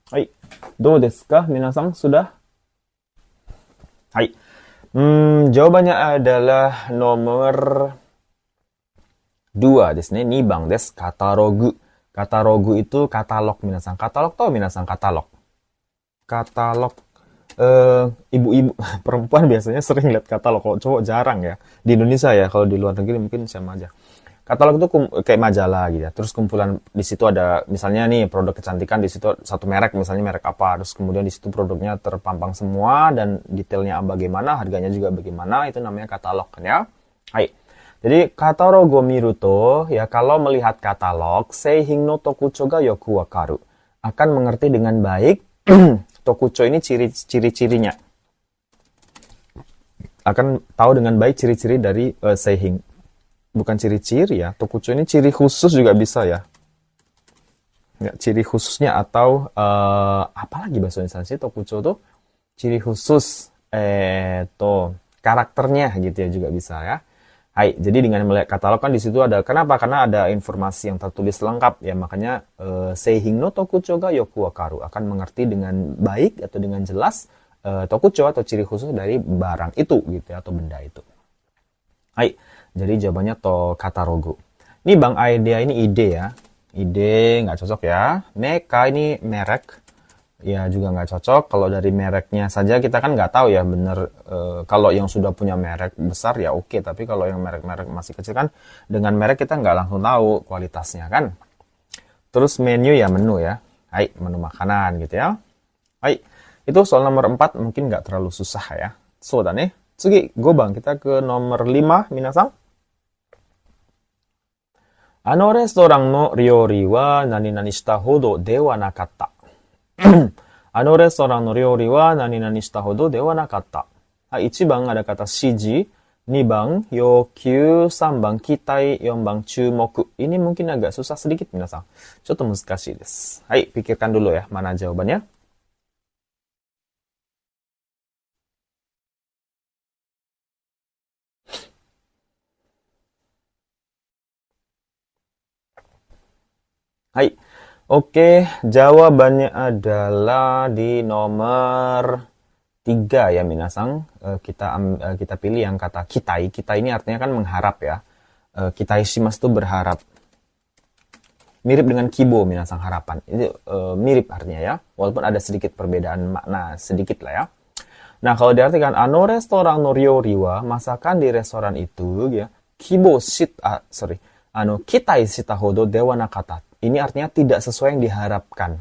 Hai, do desu ka? Minasan, sudah? Hai. Jawabannya adalah nomor 2 desu ne, 2番 desu, katalogu. Katalogu itu katalog minasan. Katalog tahu minasan katalog? Katalog ibu-ibu perempuan biasanya sering lihat katalog, kalau cowok jarang ya. Di Indonesia ya, kalau di luar negeri mungkin sama aja. Katalog itu kayak majalah gitu ya. Terus kumpulan di situ ada misalnya nih produk kecantikan, di situ satu merek, misalnya merek apa. Terus kemudian di situ produknya terpampang semua dan detailnya bagaimana, harganya juga bagaimana, itu namanya katalog kan ya. Hai. Jadi katalogo miru to ya, kalau melihat katalog, seihing no tokuchou ga yoku wakaru. Akan mengerti dengan baik tokuchou ini ciri-cirinya. Akan tahu dengan baik ciri-ciri dari seihing. Bukan ciri-ciri ya, tokuchou ini ciri khusus juga bisa ya. Ya, ciri khususnya atau apalagi bahasa Indonesia sih, tokuchou tuh ciri khusus karakternya gitu ya juga bisa ya. Hai, jadi dengan melihat katalog kan di situ ada, kenapa? Karena ada informasi yang tertulis lengkap ya, makanya seihing no tokuchou ga yoku wakaru, akan mengerti dengan baik atau dengan jelas tokuchou atau ciri khusus dari barang itu gitu ya, atau benda itu. Hai. Jadi jawabannya to katalogu. Ini idea ini ide ya. Ide nggak cocok ya. Meka ini merek. ya juga nggak cocok. Kalau dari mereknya saja kita kan nggak tahu ya bener. Kalau yang sudah punya merek besar ya oke, tapi kalau yang merek-merek masih kecil kan dengan merek kita nggak langsung tahu kualitasnya kan. Terus menu ya menu ya. Hai, menu makanan gitu ya. Hai, itu soal nomor 4 mungkin nggak terlalu susah ya. So, dan nih, tsugi, gobang kita ke nomor 5, minasan. Ano restoran no ryori wa nani nani shita hodo de wa nakatta. Ano restoran no ryori wa nani nani shita hodo de wa nakatta. はい、1番 ada kata shiji, 2番 yokyu, 3番 kitai, 4番 chumok. Ini mungkin agak susah sedikit minasan. ちょっと難しいです。はい、pikirkan dulu ya mana jawabannya. Hai. Oke, jawabannya adalah di nomor 3 ya minasang. Kita pilih yang kata kitai. Kitai ini artinya kan mengharap ya. Kitai shimasu itu berharap. Mirip dengan kibo minasang, harapan. Itu mirip artinya ya. Walaupun ada sedikit perbedaan makna sedikit lah ya. Nah, kalau diartikan ano restoran no ryori wa, masakan di restoran itu ya, kitai shita hodo dewa nakata. Ini artinya tidak sesuai yang diharapkan.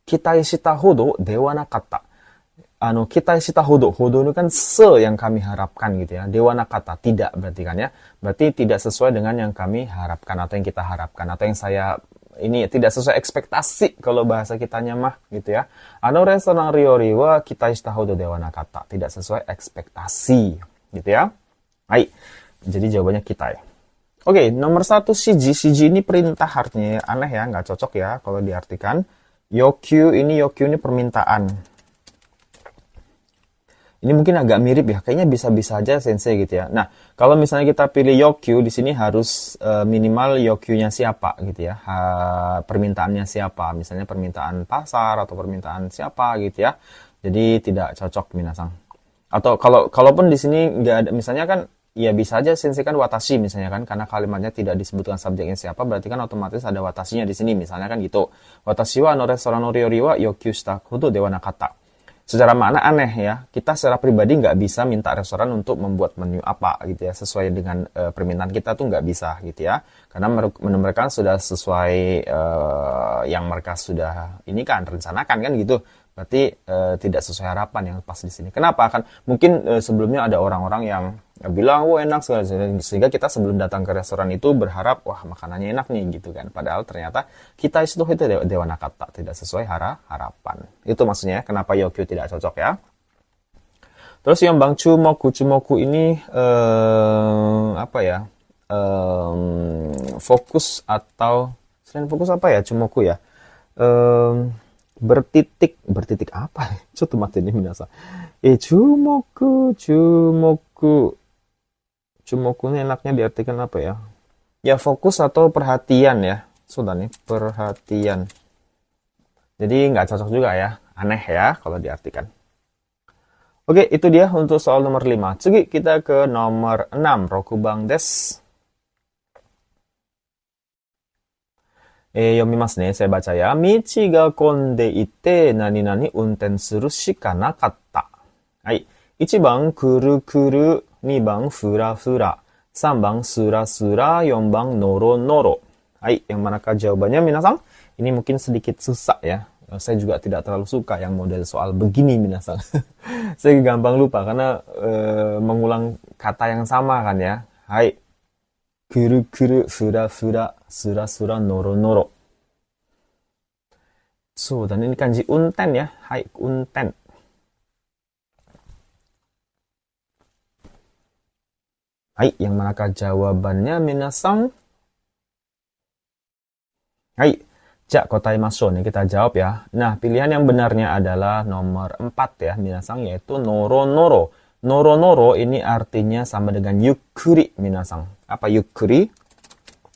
Kitai shita hodo dewa nakata. Kitai shita hodo. Hodo itu kan yang kami harapkan gitu ya. Dewa nakata. Tidak berarti kan ya. Berarti tidak sesuai dengan yang kami harapkan atau yang kita harapkan. Atau yang saya, ini tidak sesuai ekspektasi kalau bahasa kitanya mah gitu ya. Ano restoran ryori wa kitai shita hodo dewa nakata. Tidak sesuai ekspektasi gitu ya. Hai. Jadi jawabannya kitai. Oke, nomor 1 shiji. Shiji ini perintah, artinya aneh ya, nggak cocok ya kalau diartikan. Yokyu ini permintaan. Ini mungkin agak mirip ya, kayaknya bisa-bisa aja sensei gitu ya. Nah, kalau misalnya kita pilih yokyu, di sini harus minimal yokyunya siapa gitu ya. Permintaannya siapa, misalnya permintaan pasar atau permintaan siapa gitu ya. Jadi tidak cocok minasang. Atau kalaupun di sini nggak ada, misalnya kan ya bisa aja sensei kan watashi misalnya kan, karena kalimatnya tidak disebutkan subjeknya siapa, berarti kan otomatis ada watashinya di sini misalnya kan gitu. Watashi wa restoran no ryori wa yokyu shita hodo dewa nakata. Secara makna aneh ya, kita secara pribadi nggak bisa minta restoran untuk membuat menu apa gitu ya, sesuai dengan permintaan kita tuh nggak bisa gitu ya, karena mereka sudah sesuai yang mereka sudah ini kan rencanakan kan gitu. Berarti tidak sesuai harapan yang pas di sini. Kenapa? Kan mungkin sebelumnya ada orang-orang yang bilang, wah enak sekali. Sehingga kita sebelum datang ke restoran itu berharap, wah makanannya enak nih gitu kan. Padahal ternyata kita itu dewa nakata, tidak sesuai harapan. Itu maksudnya kenapa yokyu tidak cocok ya. Terus yang bang chumoku ini apa ya? Fokus atau selain fokus apa ya chumoku ya? Bertitik apa? Coba mati nih minasa. Chumoku ini enaknya diartikan apa ya? Ya fokus atau perhatian ya. Sudah nih, perhatian. Jadi nggak cocok juga ya. Aneh ya kalau diartikan. Oke, itu dia untuk soal nomor 5. Tsugi kita ke nomor 6. Rokubang des. 読みますね。saya baca ya. 道が混んでいて、何々運転するしかなかった。はい。1番、くるくる。2番、ふらふら。3番、すらすら。4番、のろのろ。はい。yang manakah jawabannya, minasang? Ini mungkin sedikit susah ya. Saya juga tidak terlalu suka yang model soal begini, minasang. Saya gampang lupa karena mengulang kata yang sama kan ya. Hai. Kuru kuru, fura fura, sura sura, noro noro. So, dan ini kanji unten ya. Hai, unten. Hai, yang manakah jawabannya, minasang? Hai, ja kotaimashou nih, kita jawab ya. Nah, pilihan yang benarnya adalah nomor 4 ya, minasang, yaitu noro noro. Noro-noro ini artinya sama dengan yukuri, minasang. Apa yukuri?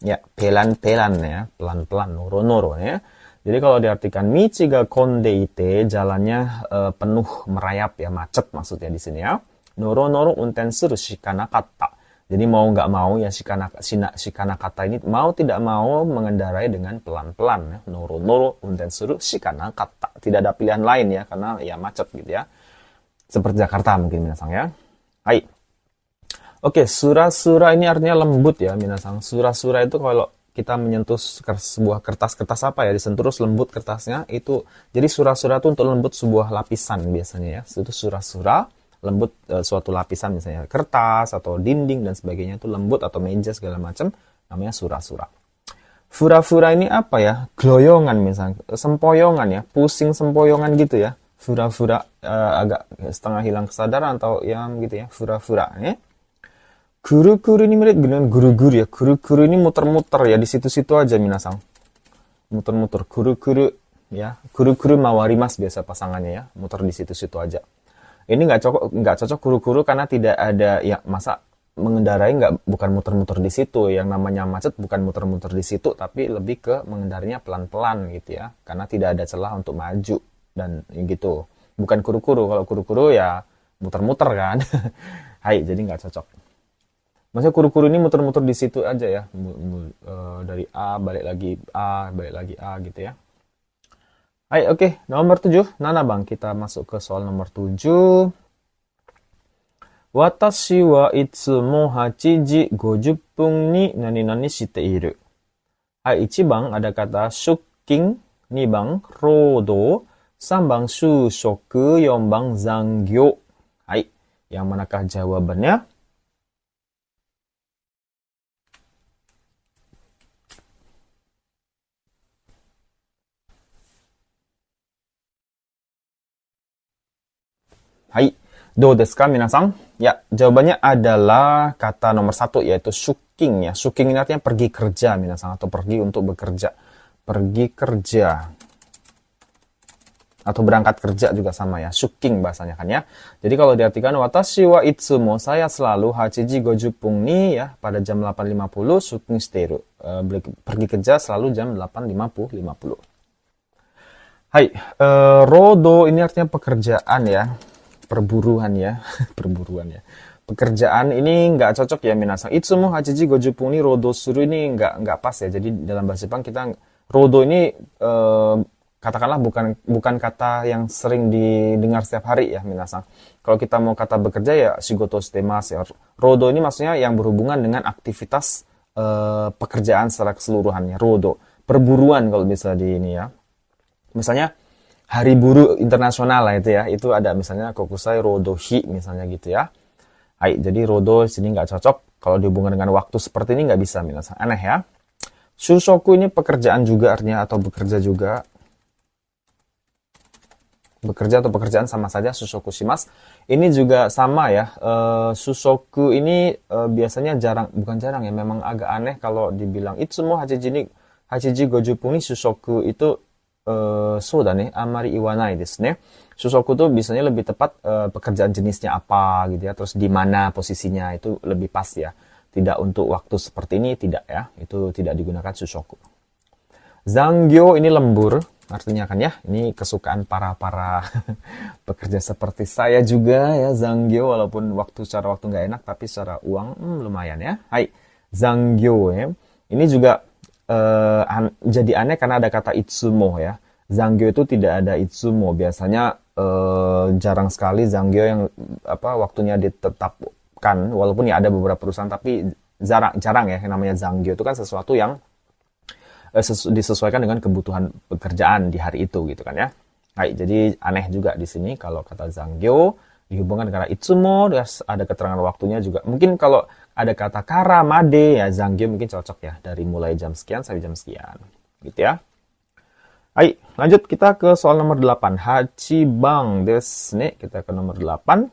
Ya, pelan-pelan ya, pelan-pelan, noro-noro ya. Jadi kalau diartikan michi ga konde ite, jalannya penuh merayap ya, macet maksudnya di sini ya. Noro-noro unten suru shikanakatta. Jadi mau nggak mau ya si kanakata ini mau tidak mau mengendarai dengan pelan-pelan ya. Noro noro unten suru si kanakata. Tidak ada pilihan lain ya karena ya macet gitu ya. Seperti Jakarta mungkin minasang ya. Hai. Oke, sura-sura ini artinya lembut ya minasang. Sura-sura itu kalau kita menyentuh sebuah kertas apa ya, disentuh terus lembut kertasnya itu. Jadi sura-sura itu untuk lembut sebuah lapisan biasanya ya. Itu sura-sura lembut suatu lapisan misalnya kertas atau dinding dan sebagainya itu lembut atau meja segala macam namanya sura-sura. Fura-fura ini apa ya? Gloyongan misalnya, sempoyongan ya, pusing sempoyongan gitu ya. Fura-fura agak setengah hilang kesadaran atau ya gitu ya, fura-fura ya. Guru-guru ini mirip dengan guru-guru ya. Guru-guru ini muter-muter ya di situ-situ aja minasang. Muter-muter guru-guru ya. Guru-guru mawarimas biasa pasangannya ya. Muter di situ-situ aja. Ini nggak cocok guru-guru karena tidak ada ya masa mengendarai bukan muter-muter di situ. Yang namanya macet bukan muter-muter di situ tapi lebih ke mengendarainya pelan-pelan gitu ya. Karena tidak ada celah untuk maju dan gitu. Bukan guru-guru. Kalau guru-guru ya muter-muter kan. Hai, jadi nggak cocok. Maksudnya kuru-kuru ini muter-muter di situ aja ya. Dari A, balik lagi A gitu ya. Hai, oke. Nomor 7. Nana bang, kita masuk ke soal nomor 7. Watashi wa itsumo 8時50分に何々している. Hai, 1 bang ada kata shuking, 2 bang rodo, 3 bang shushoku, 4 bang zangyou. Hai, yang manakah jawabannya? Hai, do desu ka minasan? Ya, jawabannya adalah kata nomor 1 yaitu shuking ya. Shuking ini artinya pergi kerja minasan atau pergi untuk bekerja. Pergi kerja. Atau berangkat kerja juga sama ya. Shuking bahasanya kan ya. Jadi kalau diartikan watashi wa itsumo, saya selalu 8時50分ni ya pada jam 8.50 shuking shiteiru. Pergi kerja selalu jam 8.50. Hai, rodo ini artinya pekerjaan ya. Perburuan ya. Pekerjaan ini nggak cocok ya minasang. Itsumo 8時50分に労働するini nggak pas ya. Jadi dalam bahasa Jepang kita rodo ini katakanlah bukan kata yang sering didengar setiap hari ya minasang. Kalau kita mau kata bekerja ya shigoto shitemasu ya. Rodo ini maksudnya yang berhubungan dengan aktivitas pekerjaan secara keseluruhannya. Rodo, perburuan kalau bisa di ini ya. Misalnya Hari Buruh Internasional lah itu ya. Itu ada misalnya Kokusai Rodohi misalnya gitu ya. Hai, jadi Rodo sini nggak cocok. Kalau dihubungkan dengan waktu seperti ini nggak bisa minasan. Aneh ya. Shushoku ini pekerjaan juga artinya atau bekerja juga. Bekerja atau pekerjaan sama saja Shushoku shimasu. Ini juga sama ya. Shushoku ini biasanya bukan jarang ya. Memang agak aneh kalau dibilang itsumo 8時50分に Shushoku itu soda nih, amari iwanai desu ne. Shushoku tuh biasanya lebih tepat pekerjaan jenisnya apa gitu ya, terus di mana posisinya itu lebih pas ya. Tidak untuk waktu seperti ini tidak ya, itu tidak digunakan shushoku. Zangyou ini lembur, artinya kan ya, ini kesukaan para pekerja seperti saya juga ya, zangyou walaupun secara waktu nggak enak tapi secara uang lumayan ya. Hai, zangyou ya. Ini juga jadi aneh karena ada kata itsumo ya. Zangyou itu tidak ada itsumo. Biasanya jarang sekali zangyou yang waktunya ditetapkan. Walaupun ya ada beberapa perusahaan tapi jarang ya yang namanya zangyou itu kan sesuatu yang disesuaikan dengan kebutuhan pekerjaan di hari itu gitu kan ya. Hai, jadi aneh juga di sini kalau kata zangyou dihubungkan dengan itsumo, ada keterangan waktunya juga. Mungkin kalau ada kata kara, made, ya zangyou mungkin cocok ya. Dari mulai jam sekian sampai jam sekian. Gitu ya. Hai, lanjut kita ke soal nomor 8. Hachibang desu ne. Kita ke nomor 8.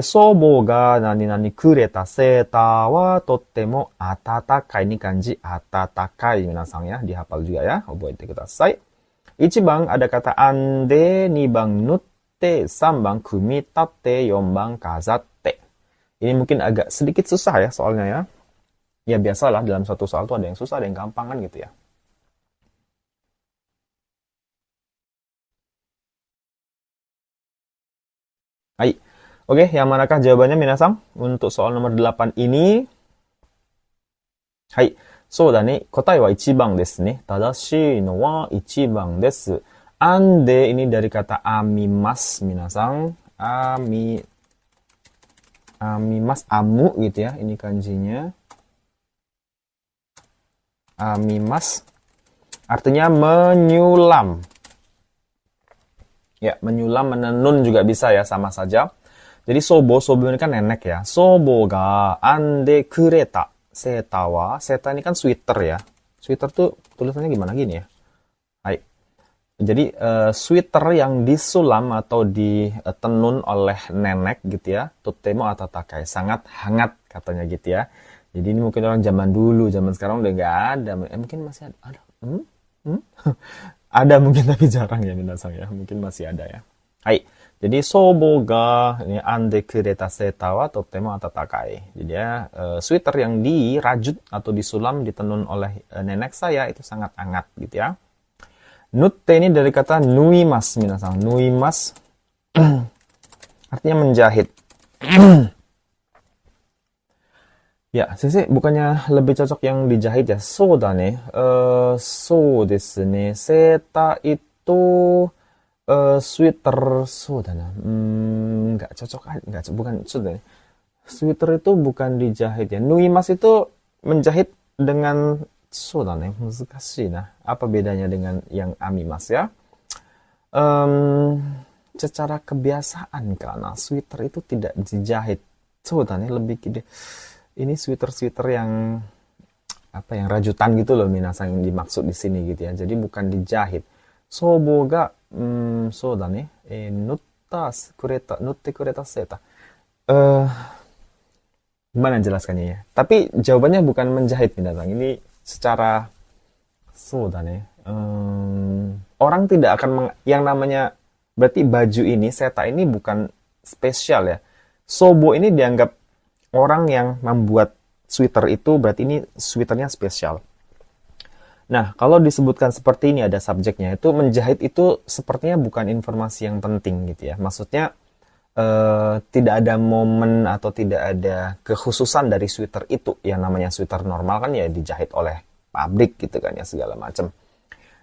Sobo ga nani nani kureta seta wa totemo atatakai. Ini kanji atatakai minasang ya. Dihafal juga ya. Oboete kudasai. 1 bang ada kata ande, 2 bang nutte, 3 bang kumitatte, 4 bang kazatte. Ini mungkin agak sedikit susah ya soalnya ya. Ya biasalah dalam satu soal tuh ada yang susah, ada yang gampang kan gitu ya. Hai. Oke, yang manakah jawabannya minasang? Untuk soal nomor 8 ini. Hai, そうだね。答えは1番ですね。正しいのは1番です。Ande ini dari kata amimas, minasang. Amimas, amu gitu ya. Ini kanjinya. Amimas. Artinya menyulam. Ya, menyulam, menenun juga bisa ya, sama saja. Jadi sobo ini kan nenek ya. Sobo ga ande kureta. Seta ini kan sweater ya. Sweater tuh tulisannya gimana gini ya? Hai. Jadi sweater yang disulam atau ditenun oleh nenek gitu ya. Totemo atatakai, sangat hangat katanya gitu ya. Jadi ini mungkin orang zaman dulu, zaman sekarang udah nggak ada. Mungkin masih ada. Ada mungkin tapi jarang ya minasang ya. Mungkin masih ada ya. Hai. Jadi sobo ga ini ande kureta seta wa totemo atatakai. Jadi ya sweater yang dirajut atau disulam ditenun oleh nenek saya itu sangat hangat gitu ya. Nutte ini dari kata nuimas minasang. Nuimas artinya menjahit. Ya, sisi bukannya lebih cocok yang dijahit ya. So ne. So desu ne. Seta itu sweater, nggak cocok, bukan sudah. Sweater itu bukan dijahit ya. Nuimas itu menjahit dengan nih, musukashi nah. Apa bedanya dengan yang amimas ya? Secara kebiasaan karena sweater itu tidak dijahit. Nih, lebih gede. Ini sweater yang apa yang rajutan gitu loh minasang yang dimaksud di sini gitu ya. Jadi bukan dijahit. Sobo ga nutte kureta seta. Gimana jelaskannya ya? Tapi jawabannya bukan menjahit minasang. Ini secara orang tidak akan yang namanya berarti baju ini seta ini bukan spesial ya. Sobo ini dianggap orang yang membuat sweater itu berarti ini sweaternya spesial. Nah, kalau disebutkan seperti ini ada subjeknya, itu menjahit itu sepertinya bukan informasi yang penting gitu ya. Maksudnya tidak ada momen atau tidak ada kekhususan dari sweater itu. Yang namanya sweater normal kan ya dijahit oleh pabrik gitu kan ya segala macam.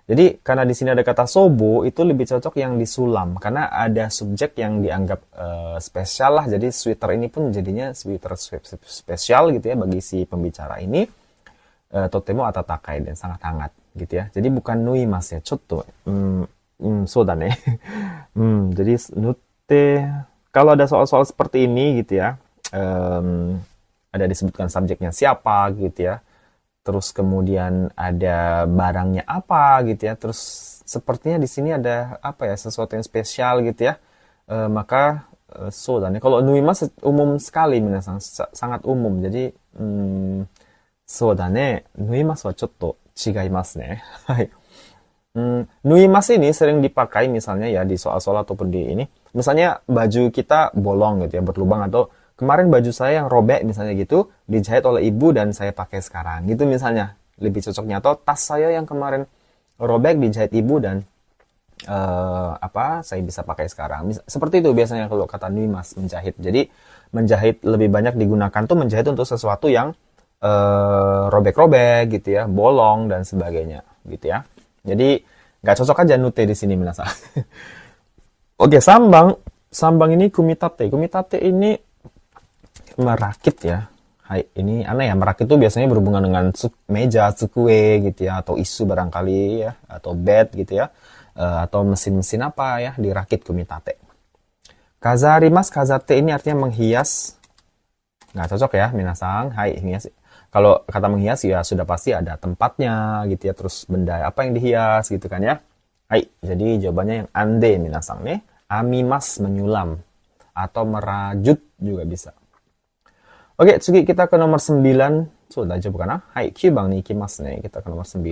Jadi karena di sini ada kata sobo itu lebih cocok yang disulam karena ada subjek yang dianggap spesial lah. Jadi sweater ini pun jadinya sweater spesial gitu ya bagi si pembicara ini. Totemo atatakai dan sangat hangat gitu ya. Jadi bukan nuimas ya, chotto. Sodane. Jadi nutte kalau ada soal-soal seperti ini gitu ya, ada disebutkan subjeknya siapa gitu ya. Terus kemudian ada barangnya apa gitu ya. Terus sepertinya di sini ada apa ya, sesuatu yang spesial gitu ya. Maka sodane. Kalau nuimas umum sekali minasang, sangat umum. Jadi そうだね。縫いますはちょっと違いますね。はい。Nuimas ini sering dipakai misalnya ya di soal-soal ataupun di ini. Misalnya baju kita bolong gitu ya, berlubang atau kemarin baju saya yang robek misalnya gitu, dijahit oleh ibu dan saya pakai sekarang. Gitu misalnya. Lebih cocoknya atau tas saya yang kemarin robek dijahit ibu dan saya bisa pakai sekarang. Seperti itu biasanya kalau kata nuimas menjahit. Jadi menjahit lebih banyak digunakan tuh menjahit untuk sesuatu yang robek-robek gitu ya, bolong dan sebagainya gitu ya. Jadi nggak cocok aja nute di sini minasa. Oke, sambang ini kumitate. Kumitate ini merakit ya. Hai, ini aneh ya, merakit itu biasanya berhubungan dengan meja, tsukue gitu ya, atau isu barangkali ya, atau bed gitu ya, atau mesin-mesin apa ya, dirakit kumitate. Kazarimas, kazate ini artinya menghias. Nggak cocok ya, minasang. Hai, hias. Kalau kata menghias ya sudah pasti ada tempatnya gitu ya, terus benda apa yang dihias gitu kan ya. Hai, jadi jawabannya yang ande minasang nih. Amimas menyulam atau merajut juga bisa. Oke, tsugi kita ke nomor 9. Sudah aja bukan ah? Hai, 9 bang nih ikimasu nih. Kita ke nomor 9.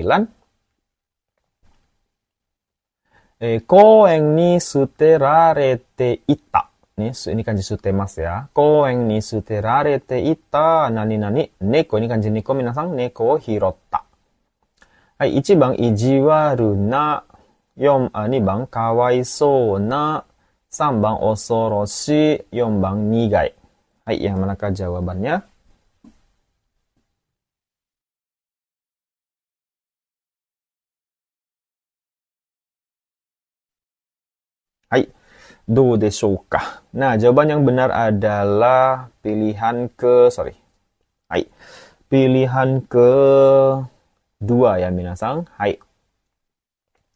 Koen ni suterarete ita. Ini kanji sutemasu ya. Koen ni suterarete ita nani-nani neko. Ini kanji neko minasang neko o hirotta. Hai, 1番意地悪な2番かわいそうな 3번 osoroshi, 4번 nigai. Hai, yang manakah jawabannya? Hai, do deshouka. Nah, jawaban yang benar adalah pilihan ke dua ya minasang. Hai.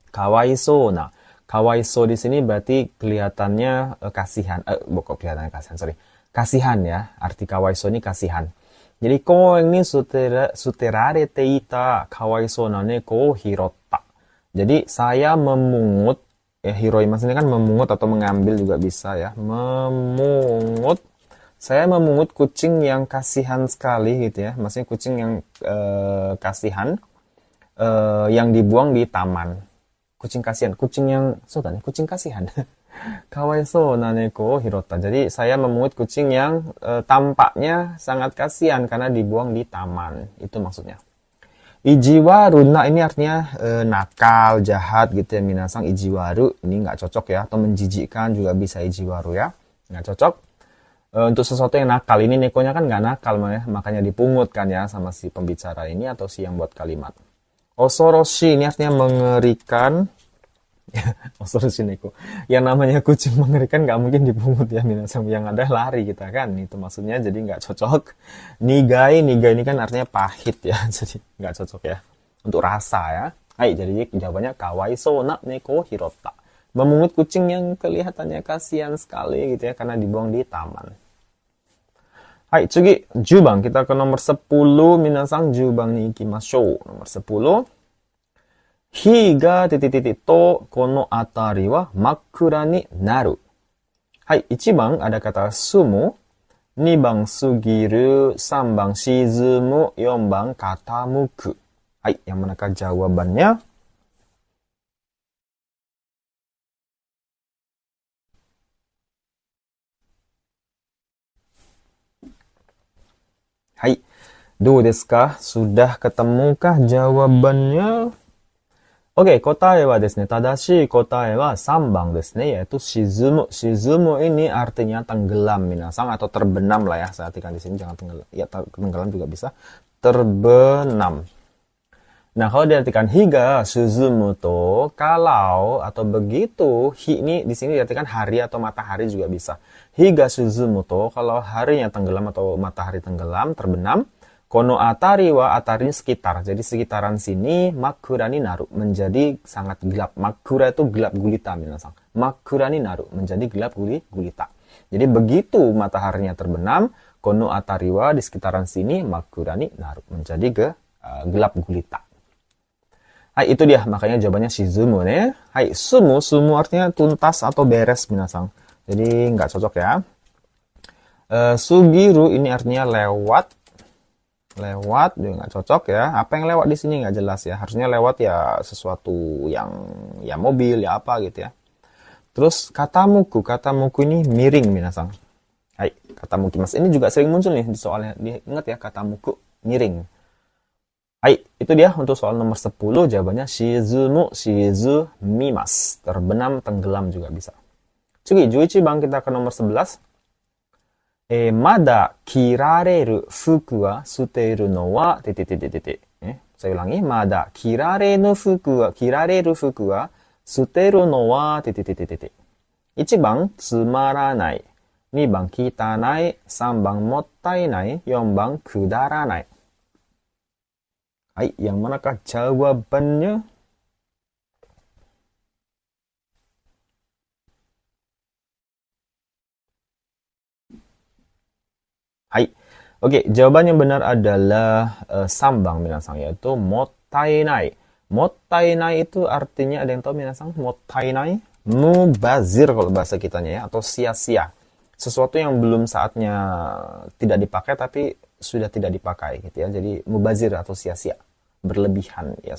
Kawaiso. Nah, kawaiso di sini berarti kelihatannya kasihan. Bukan kelihatannya kasihan, sorry. Kasihan ya. Arti kawaiso ini kasihan. Jadi, ko ini suterarete ita kawaiso na neko hirotta. Jadi, saya memungut, ya hiroimas ini kan memungut atau mengambil juga bisa ya. Saya memungut kucing yang kasihan sekali gitu ya. Maksudnya kucing yang kasihan yang dibuang di taman. Kucing kasihan, kucing kasihan. Kawaiso naneko hirota. Jadi saya memungut kucing yang tampaknya sangat kasihan karena dibuang di taman. Itu maksudnya. Ijiwaru, nah ini artinya nakal, jahat gitu ya minasang. Ijiwaru, ini nggak cocok ya. Atau menjijikkan juga bisa ijiwaru ya. Nggak cocok. Untuk sesuatu yang nakal, ini nekonya kan nggak nakal ya. Makanya dipungut kan ya sama si pembicara ini atau si yang buat kalimat. Osoroshi, ini artinya mengerikan. Osoroshi neko. Yang namanya kucing mengerikan nggak mungkin dipungut ya minasang. Yang ada lari kita kan. Itu maksudnya jadi nggak cocok. Nigai ini kan artinya pahit ya. Jadi nggak cocok ya. Untuk rasa ya. Hai, jadi jawabannya kawaiso na neko hirota. Memungut kucing yang kelihatannya kasihan sekali gitu ya. Karena dibuang di taman. Hai, tsugi, jubang. Kita ke nomor 10. Minasang, jubang ni ikimashou. Nomor 10. Hi ga titik-titik to kono atari wa makkura ni naru. Hai, 1番 ada kata sumo. 2番 sugiru. 3番 shizumu. 4番 katamuku. Hai, yang manakah jawabannya? Hai, do desu ka? Sudah ketemukah jawabannya? Oke, kotae wa desu ne, tadashi kotae wa 3番desu ne, yaitu shizumu. Shizumu ini artinya tenggelam minasang atau terbenam lah ya. Saya artikan di sini jangan tenggelam. Ya, tenggelam juga bisa. Terbenam. Nah, kalau diartikan higa suzumu to, kalau atau begitu, hi ini di sini diartikan hari atau matahari juga bisa. Higa suzumu to, kalau harinya tenggelam atau matahari tenggelam, terbenam. Kono atari wa, atari sekitar. Jadi sekitaran sini makura ni naru, menjadi sangat gelap. Makura itu gelap gulita minasang. Makura ni naru, menjadi gelap gulita. Jadi begitu mataharinya terbenam, kono atari wa di sekitaran sini makura ni naru, menjadi gelap gulita. Hai, itu dia. Makanya jawabannya shizumu ne. Hai, sumu artinya tuntas atau beres minasang. Jadi nggak cocok ya. Sugiru ini artinya lewat juga nggak cocok ya. Apa yang lewat di sini nggak jelas ya. Harusnya lewat ya sesuatu yang ya mobil ya apa gitu ya. Terus katamuku ini miring minasang. Hai, katamuki mas ini juga sering muncul nih di soalnya. Ingat ya, katamuku miring. Hai, itu dia untuk soal nomor 10. Jawabannya shizumimasu. Terbenam, tenggelam juga bisa. Tsugi, 11 bang, kita ke nomor 11. Mada kirareru fuku wa suteiru no wa titik. Saya ulangi. Mada kirareru fuku wa suteiru no wa titik. 1番 tsumaranai. 2番 kitanai. 3番 mottainai. 4番 kudaranai. Hai, yang manakah jawabannya? Hai. Oke, jawaban yang benar adalah sambang minasang, yaitu mottainai. Mottainai itu artinya ada yang tahu minasang? Mottainai, mubazir kalau bahasa kitanya ya, atau sia-sia. Sesuatu yang belum saatnya tidak dipakai tapi sudah tidak dipakai gitu ya. Jadi mubazir atau sia-sia. Berlebihan ya.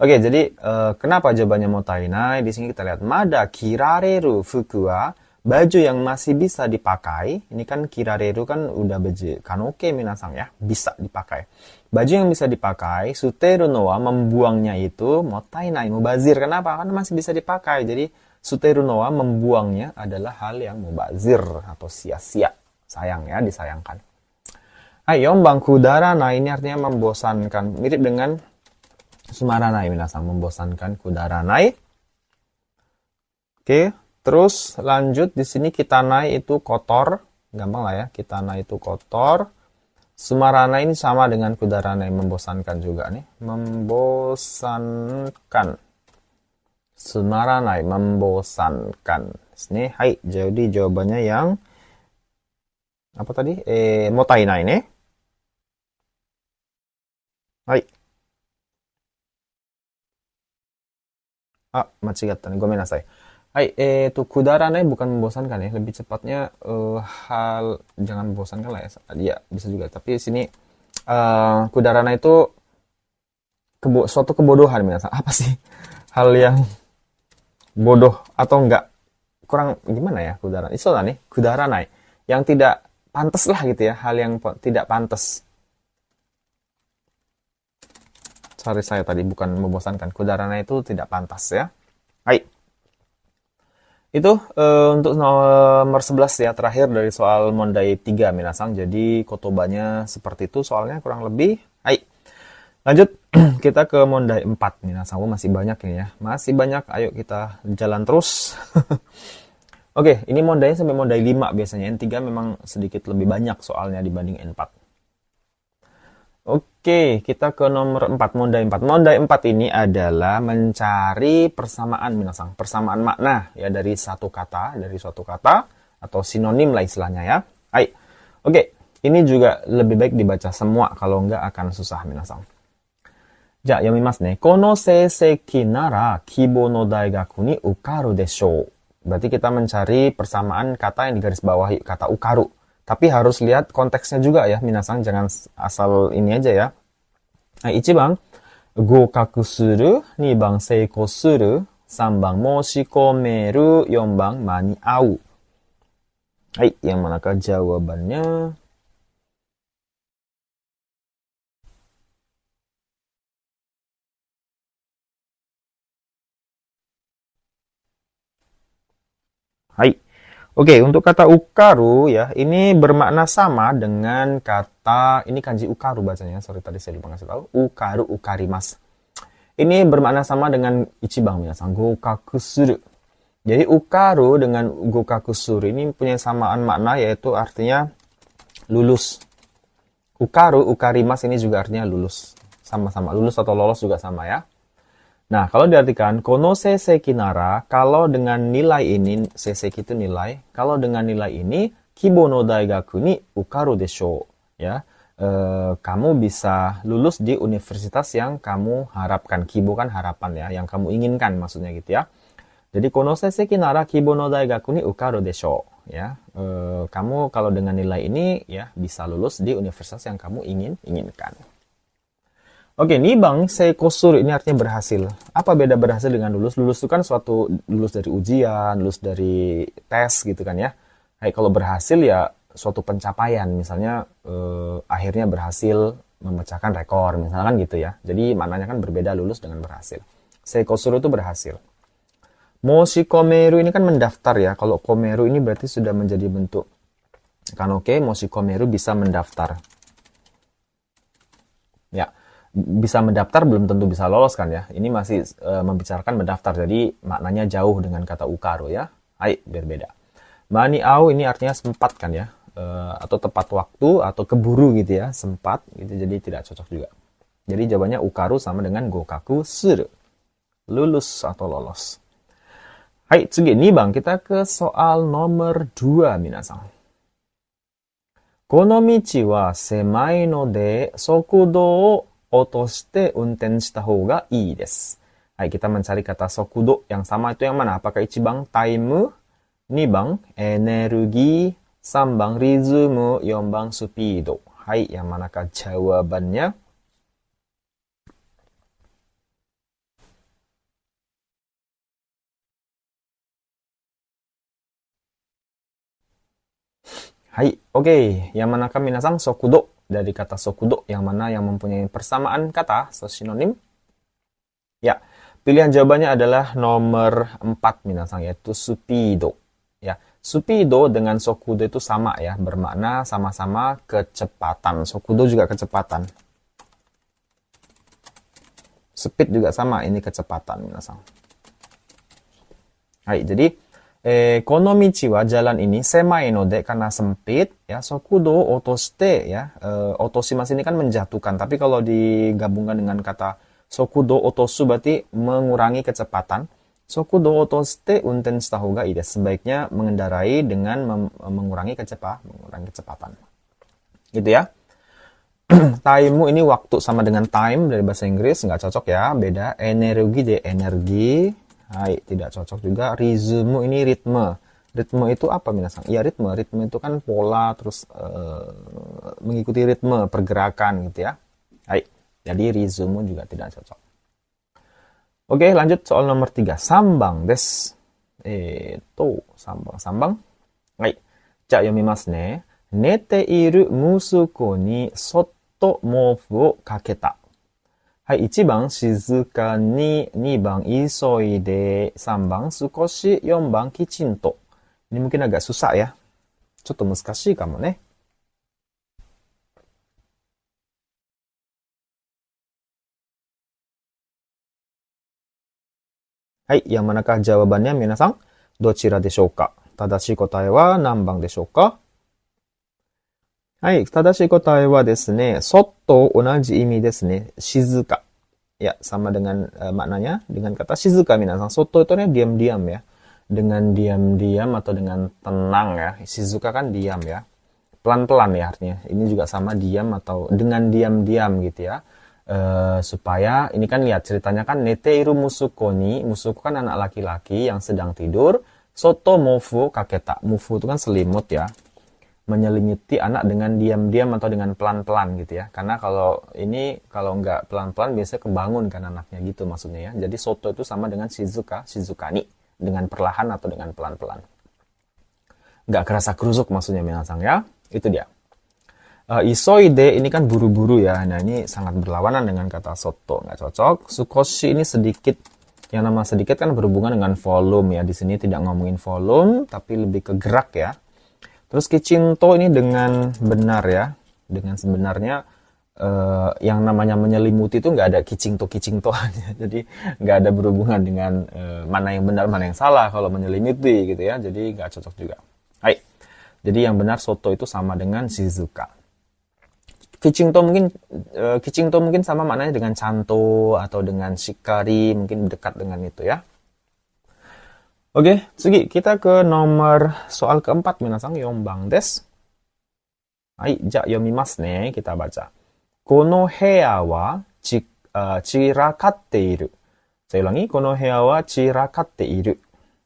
Oke, jadi kenapa jawabannya mottainai? Di sini kita lihat mada kirareru fuku wa, baju yang masih bisa dipakai. Ini kan kirareru kan udah baju kanoke minasang ya, bisa dipakai. Baju yang bisa dipakai, suteru no wa, membuangnya itu mottainai, mubazir. Kenapa? Karena masih bisa dipakai. Jadi Suteru no wa membuangnya adalah hal yang mubazir atau sia-sia. Sayang ya, disayangkan. Hai, yombang kudaranai ini artinya membosankan. Mirip dengan sumaranai, minasang, membosankan kudaranai. Oke, terus lanjut di sini kitanai itu kotor. Gampang lah ya, kitanai itu kotor. Sumarana ini sama dengan kudaranai, membosankan juga nih. Membosankan. Sumaranai, membosankan. Ini, hai, jadi jawabannya yang apa tadi? Motainai nih. Hai. Machigatta nih, gomenasai. Hai, kudaranai bukan membosankan ya, lebih cepatnya hal jangan membosankan lah ya. Ya, bisa juga. Tapi di sini kudaranai itu suatu kebodohan, minasang. Apa sih? Hal yang bodoh atau enggak kurang gimana ya kudaranai? Itu nih, kudaranai yang tidak pantas lah gitu ya, hal yang tidak pantas. Sorry saya tadi bukan membosankan. Kudaranai itu tidak pantas ya. Hai. Itu untuk nomor 11 ya, terakhir dari soal Mondai 3 minasang. Jadi kotobanya seperti itu soalnya kurang lebih. Hai. Lanjut kita ke Mondai 4 minasang. Masih banyak ini ya. Masih banyak. Ayo kita jalan terus. Oke, ini Mondai sampai Mondai 5 biasanya. N3 memang sedikit lebih banyak soalnya dibanding N4. Oke, kita ke nomor 4, Mondai 4. Mondai 4 ini adalah mencari persamaan minasang, persamaan makna ya dari suatu kata atau sinonim lah istilahnya ya. Hai. Oke, ini juga lebih baik dibaca semua kalau enggak akan susah minasang. Ja, yomimasu ne. Kono seiseki nara kibo no daigaku ni ukaru deshou. Berarti kita mencari persamaan kata yang digarisbawahi, kata ukaru. Tapi harus lihat konteksnya juga ya, minasang. Jangan asal ini aja ya. Nah, 1番、合格する。2番、成功する。3番、申し込める。4番、間に合う。はい、yang manakah jawabannya? Hai. Oke, untuk kata ukaru ya, ini bermakna sama dengan kata, ini kanji ukaru bacanya, sorry tadi saya lupa ngasih tahu, ukaru, ukarimas. Ini bermakna sama dengan ichibang minasang, gokaku suru. Jadi ukaru dengan gokaku suru ini punya samaan makna, yaitu artinya lulus. Ukaru, ukarimas ini juga artinya lulus. Sama-sama, lulus atau lolos juga sama ya. Nah, kalau diartikan kono seiseki nara, kalau dengan nilai ini, seiseki itu nilai, kalau dengan nilai ini, kibo no daigaku ni ukaru desho. Ya, kamu bisa lulus di universitas yang kamu harapkan. Kibo kan harapan ya, yang kamu inginkan maksudnya gitu ya. Jadi kono seiseki nara kibo no daigaku ni ukaru desho. Ya, kamu kalau dengan nilai ini ya bisa lulus di universitas yang kamu inginkan. Oke, nibang seikosuru ini artinya berhasil. Apa beda berhasil dengan lulus? Lulus itu kan suatu lulus dari ujian, lulus dari tes gitu kan ya. Hey, kalau berhasil ya suatu pencapaian, misalnya akhirnya berhasil memecahkan rekor, misalkan gitu ya. Jadi maknanya kan berbeda lulus dengan berhasil. Seikosuru itu berhasil. Moshi komeru ini kan mendaftar ya. Kalau komeru ini berarti sudah menjadi bentuk kanoke, moshi komeru bisa mendaftar. Ya. Bisa mendaftar belum tentu bisa lolos kan ya. Ini masih membicarakan mendaftar. Jadi maknanya jauh dengan kata ukaru ya. Hai, berbeda. Mani au ini artinya sempat kan ya. Atau tepat waktu atau keburu gitu ya. Sempat gitu. Jadi tidak cocok juga. Jadi jawabannya ukaru sama dengan gokaku suru. Lulus atau lolos. Hai, tsugi nih bang. Kita ke soal nomor 2 minasang. Kono michi wa semai no de sokudo o otoshite unten shita hou ga ii desu. Hai, kita mencari kata sokudo yang sama itu yang mana? Apakah ichibang time, 2番energi, 3番ritmu, 4番speed. Hai, yang manakah jawabannya? Hai, oke. Yang manakah minasang sokudo? Dari kata sokudo, yang mana yang mempunyai persamaan kata, so sinonim. Ya, Pilihan jawabannya adalah nomor 4 minasang, yaitu supido. Ya, supido dengan sokudo itu sama ya, bermakna sama-sama kecepatan. Sokudo juga kecepatan. Speed juga sama, ini kecepatan minasang. Hai, jadi kono michi wa jalan ini semai node karena sempit ya, sokudo otoshite ya. Otoshimasu ini kan menjatuhkan, tapi kalau digabungkan dengan kata sokudo otosu berarti mengurangi kecepatan. Sokudo otoshite unten shita hou ga ii desu. Sebaiknya mengendarai dengan mengurangi kecepatan. Gitu ya. Taimu ini waktu sama dengan time dari bahasa Inggris, nggak cocok ya, beda. Energi de energi, hai, tidak cocok juga. Ritme ini ritme. Ritme itu apa minasang? Ya ritme. Ritme itu kan pola, terus mengikuti ritme, pergerakan gitu ya. Hai, jadi ritme juga tidak cocok. Oke, lanjut soal nomor 3. Sambang des. Sambang. Hai, ja yomimasu ne. Nete iru musuko ni sotto 毛布をかけた。はい、1番静かに、2番急いで、3番少し、4番きちんと。Ini mungkin agak susah ya. ちょっと難しいかもね。はい、yang manakah jawabannya minasan? どちらでしょうか？正しい答えは何番でしょうか？はい、正しい答えはですね、そっと同じ意味ですね。静か。Ya, sama dengan maknanya dengan kata shizuka minasan. Soto itu diam-diam ya. Dengan diam-diam atau dengan tenang ya. Shizuka kan diam ya. Pelan-pelan ya artinya. Ini juga sama diam atau dengan diam-diam gitu ya. Supaya ini kan lihat ceritanya kan neteiru musuko ni. Musuko kan anak laki-laki yang sedang tidur. Soto mofu kaketa. Mofu itu kan selimut ya. Menyelimuti anak dengan diam-diam atau dengan pelan-pelan gitu ya. Karena kalau nggak pelan-pelan biasanya kebangun kan anaknya gitu maksudnya ya. Jadi soto itu sama dengan shizukani. Dengan perlahan atau dengan pelan-pelan. Nggak kerasa kerusuk maksudnya minasang ya. Itu dia. Isoide ini kan buru-buru ya. Nah ini sangat berlawanan dengan kata soto. Nggak cocok. Sukoshi ini sedikit. Yang nama sedikit kan berhubungan dengan volume ya. Di sini tidak ngomongin volume tapi lebih ke gerak ya. Terus kicinto ini dengan benar ya. Dengan sebenarnya yang namanya menyelimuti itu nggak ada kicingto jadi nggak ada berhubungan dengan mana yang benar mana yang salah kalau menyelimuti gitu ya. Jadi nggak cocok juga. Hai. Jadi yang benar soto itu sama dengan shizuka. Kicingto mungkin sama maknanya dengan canto atau dengan shikari, mungkin dekat dengan itu ya. Oke, sugi kita ke nomor soal keempat minasang, yombang des. Hai, ja yomimasu ne, kita baca. Kono heya wa chirakatte iru. Saya ulangi, kono heya wa chirakatte iru.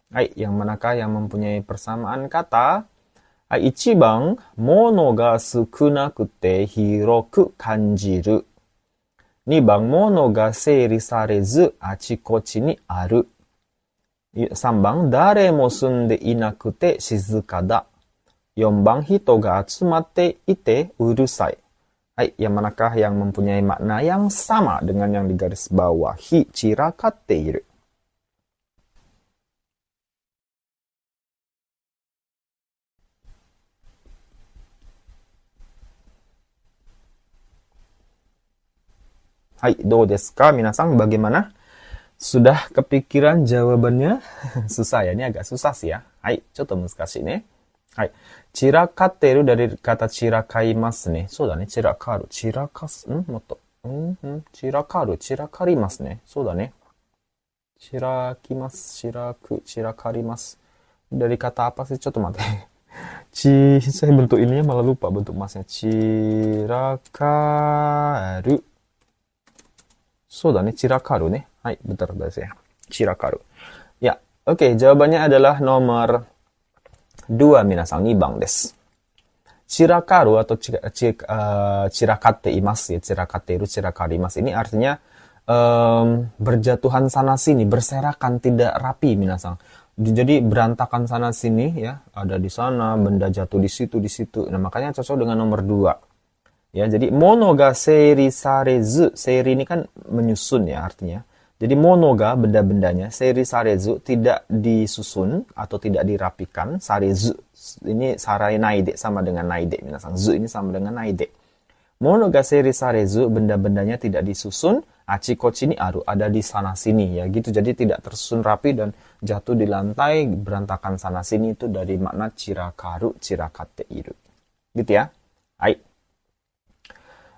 Hai, yang manakah yang mempunyai persamaan kata? Hai, ichiban mono ga sukunakute hiroku kanjiru. 2番mono ga seiri sarezu achikochi ni aru. 3番、誰も住んでいなくて静かだ。4番、人が集まっていてうるさい。Hai, yang manakah yang mempunyai makna yang sama dengan yang di garis bawahi chirakatteiru? Hai, do desu ka? Minasang, bagaimana? Sudah kepikiran jawabannya? Susah ya, ini agak susah sih ya. Hai, choto musukashi ne. Hai, chirakatteru dari kata chirakaimasu ne. So da ne, chirakaru. Motto. Chirakarimasu ne. So da ne. Chirakarimasu. Dari kata apa sih? Choto mate. Saya bentuk ininya malah lupa bentuk masnya. Chirakaru. So da ne, chirakaru ne. Hai, betul ya. Chirakaru. Ya, oke, jawabannya adalah nomor 2 minasang, 2番です。Chirakaru atau chirakatte imasu ya, chirakatteru, chirakarimasu. Ini artinya berjatuhan sana sini, berserakan, tidak rapi minasang. Jadi berantakan sana sini ya, ada di sana, benda jatuh di situ, di situ. Nah, makanya cocok dengan nomor 2. Ya, jadi mono ga seiri sarezu. Seiri ini kan menyusun ya artinya. Jadi monoga benda-bendanya, seri sarezu tidak disusun atau tidak dirapikan. Sarezu ini sarai naide sama dengan naide. Minasan, zu ini sama dengan naide. Monoga seri sarezu benda-bendanya tidak disusun. Achikochi ni aru, ada di sana sini ya gitu. Jadi tidak tersusun rapi dan jatuh di lantai berantakan sana sini, itu dari makna chirakaru chirakate iru. Gitu ya. Hai.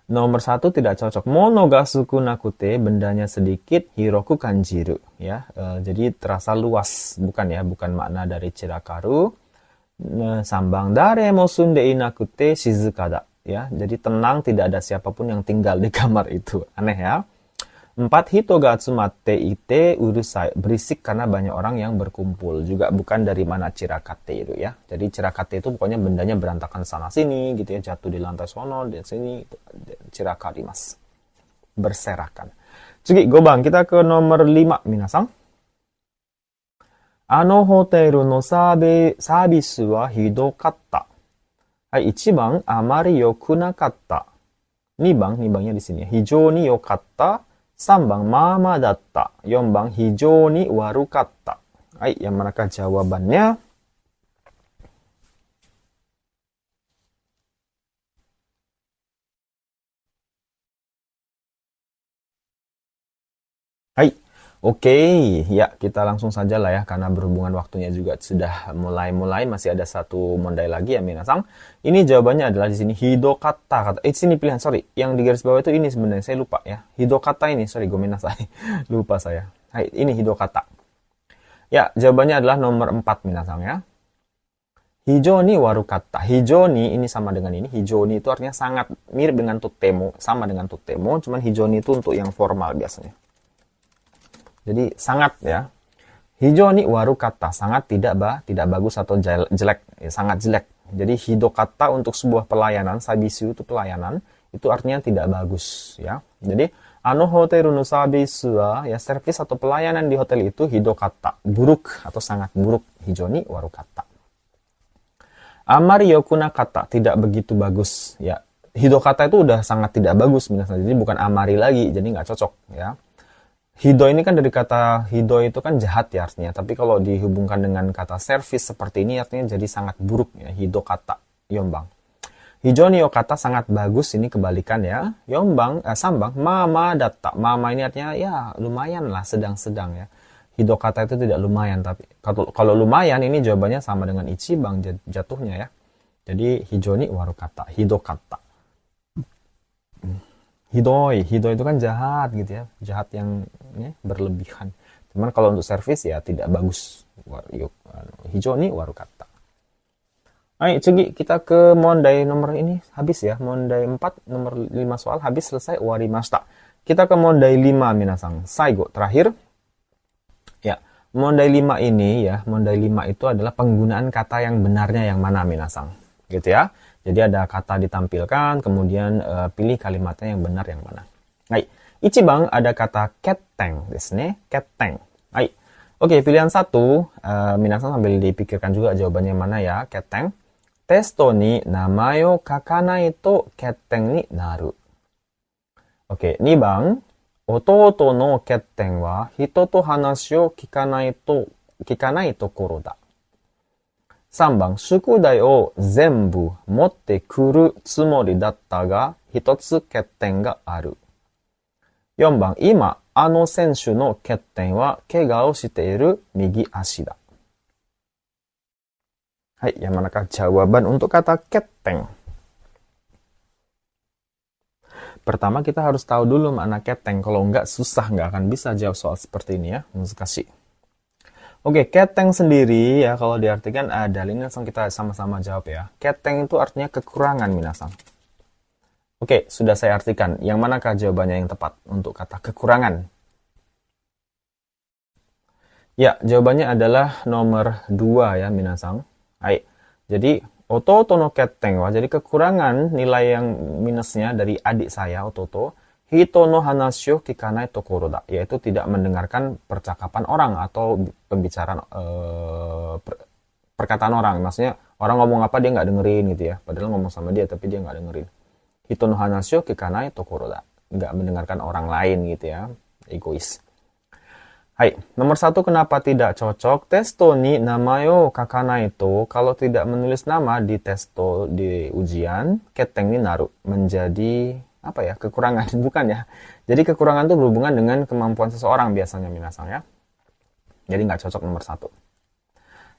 Nomor 1 tidak cocok. Mono ga sukunakute, bendanya sedikit, hiroku kanjiru ya. Jadi terasa luas, bukan ya, bukan makna dari chirakaru. Sambang dare mo sunde inakute shizukada ya. Jadi tenang, tidak ada siapapun yang tinggal di kamar itu. Aneh ya. 4, hito ga atsumatte ite urusai, berisik karena banyak orang yang berkumpul. Juga bukan dari mana chirakate itu ya. Jadi chirakate itu pokoknya bendanya berantakan sana sini gitu ya, jatuh di lantai sono, di sini, chirakarimasu. Berserakan. Tsugi, gobang, kita ke nomor 5, minasang. Ano hoteru no sabisu wa hidokatta. Hai, 1番, amari yoku nakatta. 2番, 2番nya di sini. Hijou ni yokatta. 3番, mama datta. 4番, hijou ni warukatta. Hai, yang manakah jawabannya? Hai, oke, ya kita langsung saja lah ya, karena berhubungan waktunya juga sudah mulai masih ada satu mondai lagi ya minasang. Ini jawabannya adalah di sini hidokata. Sini pilihan, sorry, yang di garis bawah itu ini sebenarnya saya lupa ya. Hidokata ini, sorry, gomenasai, lupa saya. Hai, ini hidokata. Ya, jawabannya adalah nomor 4 minasang ya. Hijau ni warukatta. Hijau ni ini sama dengan ini. Hijau ni itu artinya sangat, mirip dengan tutemo, sama dengan tutemo, cuman hijau ni itu untuk yang formal biasanya. Jadi sangat ya. Hijau ni warukatta, sangat tidak bagus atau jelek, ya, sangat jelek. Jadi hidokata untuk sebuah pelayanan, sabisu itu pelayanan, itu artinya tidak bagus ya. Jadi ano hoteru no sabisu wa, ya servis atau pelayanan di hotel itu hidokata, buruk atau sangat buruk. Hijau ni warukatta. Amari yoku nakata, tidak begitu bagus ya. Hidokata itu udah sangat tidak bagus misalnya. Jadi bukan amari lagi, jadi nggak cocok ya. Hido ini kan dari kata hido itu kan jahat ya artinya. Tapi kalau dihubungkan dengan kata servis seperti ini artinya jadi sangat buruk ya. Hido kata, yombang. Hijau ni kata sangat bagus, ini kebalikan ya. Yombang, sambang, mama datta. Mama ini artinya ya lumayan lah, sedang-sedang ya. Hido kata itu tidak lumayan, tapi kalau lumayan ini jawabannya sama dengan ichibang jatuhnya ya. Jadi hijau ni warukata, hido kata. Hidoi itu kan jahat gitu ya, jahat yang berlebihan. Cuman kalau untuk servis ya tidak bagus. Hijau ni warukatta. Ayo Cugi, kita ke mondai nomor ini habis ya. Mondai 4 nomor 5 soal habis, selesai, warimashita. Kita ke mondai 5 minasang. Saigo, terakhir. Ya, mondai 5 ini ya, mondai 5 itu adalah penggunaan kata yang benarnya yang mana minasang. Gitu ya. Jadi ada kata ditampilkan, kemudian pilih kalimatnya yang benar yang mana. Hai, ichibang ada kata ketteng desu ne, ketteng. Hai. Oke, pilihan 1, minasan sambil dipikirkan juga jawabannya mana ya, ketteng. Testo ni namae o kakanai to ketteng ni naru. Oke, 2番, ototo no ketteng wa hito to hanashi o kikanai tokoro da. 3番、宿題を全部持ってくるつもりだったが、一つ欠点がある。4番、今、あの選手の欠点は怪我をしている右足だ。Hai, yang manakah jawaban untuk kata ketteng? Pertama kita harus tahu dulu makna ketteng. Kalau enggak susah, enggak akan bisa jawab soal seperti ini ya. Muzukashi. Oke, ketteng sendiri ya kalau diartikan ada, ini langsung kita sama-sama jawab ya. Ketteng itu artinya kekurangan minasang. Oke, sudah saya artikan. Yang manakah jawabannya yang tepat untuk kata kekurangan? Ya, jawabannya adalah nomor 2 ya minasang. Hai. Jadi ototo no ketteng wa, jadi kekurangan nilai yang minusnya dari adik saya ototo. Hito no hanashi o kikanai tokoro da, yaitu tidak mendengarkan percakapan orang atau pembicaraan perkataan orang. Maksudnya orang ngomong apa dia nggak dengerin gitu ya. Padahal ngomong sama dia tapi dia nggak dengerin. Hito no hanashi o kikanai tokoro da, nggak mendengarkan orang lain gitu ya. Egois. Hai, nomor satu kenapa tidak cocok? Testo ni namae o kakanai to, kalau tidak menulis nama di testo di ujian, keteng ni naru menjadi apa ya? Kekurangan bukan ya. Jadi kekurangan itu berhubungan dengan kemampuan seseorang biasanya minasang ya. Jadi nggak cocok nomor satu.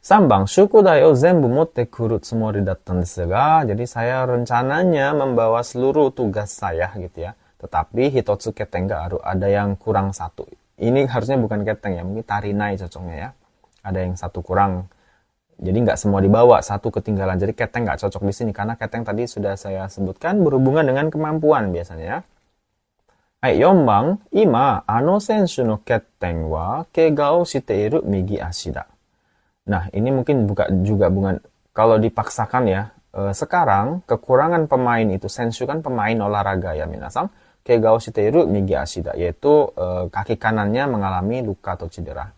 Sambang, shukudai o zenbu motte kuru tsumori dattan desu ga. Jadi saya rencananya membawa seluruh tugas saya gitu ya. Tetapi hitotsu keteng ga aru, ada yang kurang satu. Ini harusnya bukan keteng ya, mungkin tarinai cocoknya ya. Ada yang satu kurang. Jadi nggak semua dibawa, satu ketinggalan. Jadi keteng nggak cocok di sini karena keteng tadi sudah saya sebutkan berhubungan dengan kemampuan biasanya ya. Hai, 4番、今、あの選手の欠点は怪我をしている右足だ. Nah, ini mungkin juga bukan kalau dipaksakan ya. Sekarang kekurangan pemain itu sensu kan pemain olahraga ya minasang. Kegao shiteiru migi ashida, yaitu kaki kanannya mengalami luka atau cedera.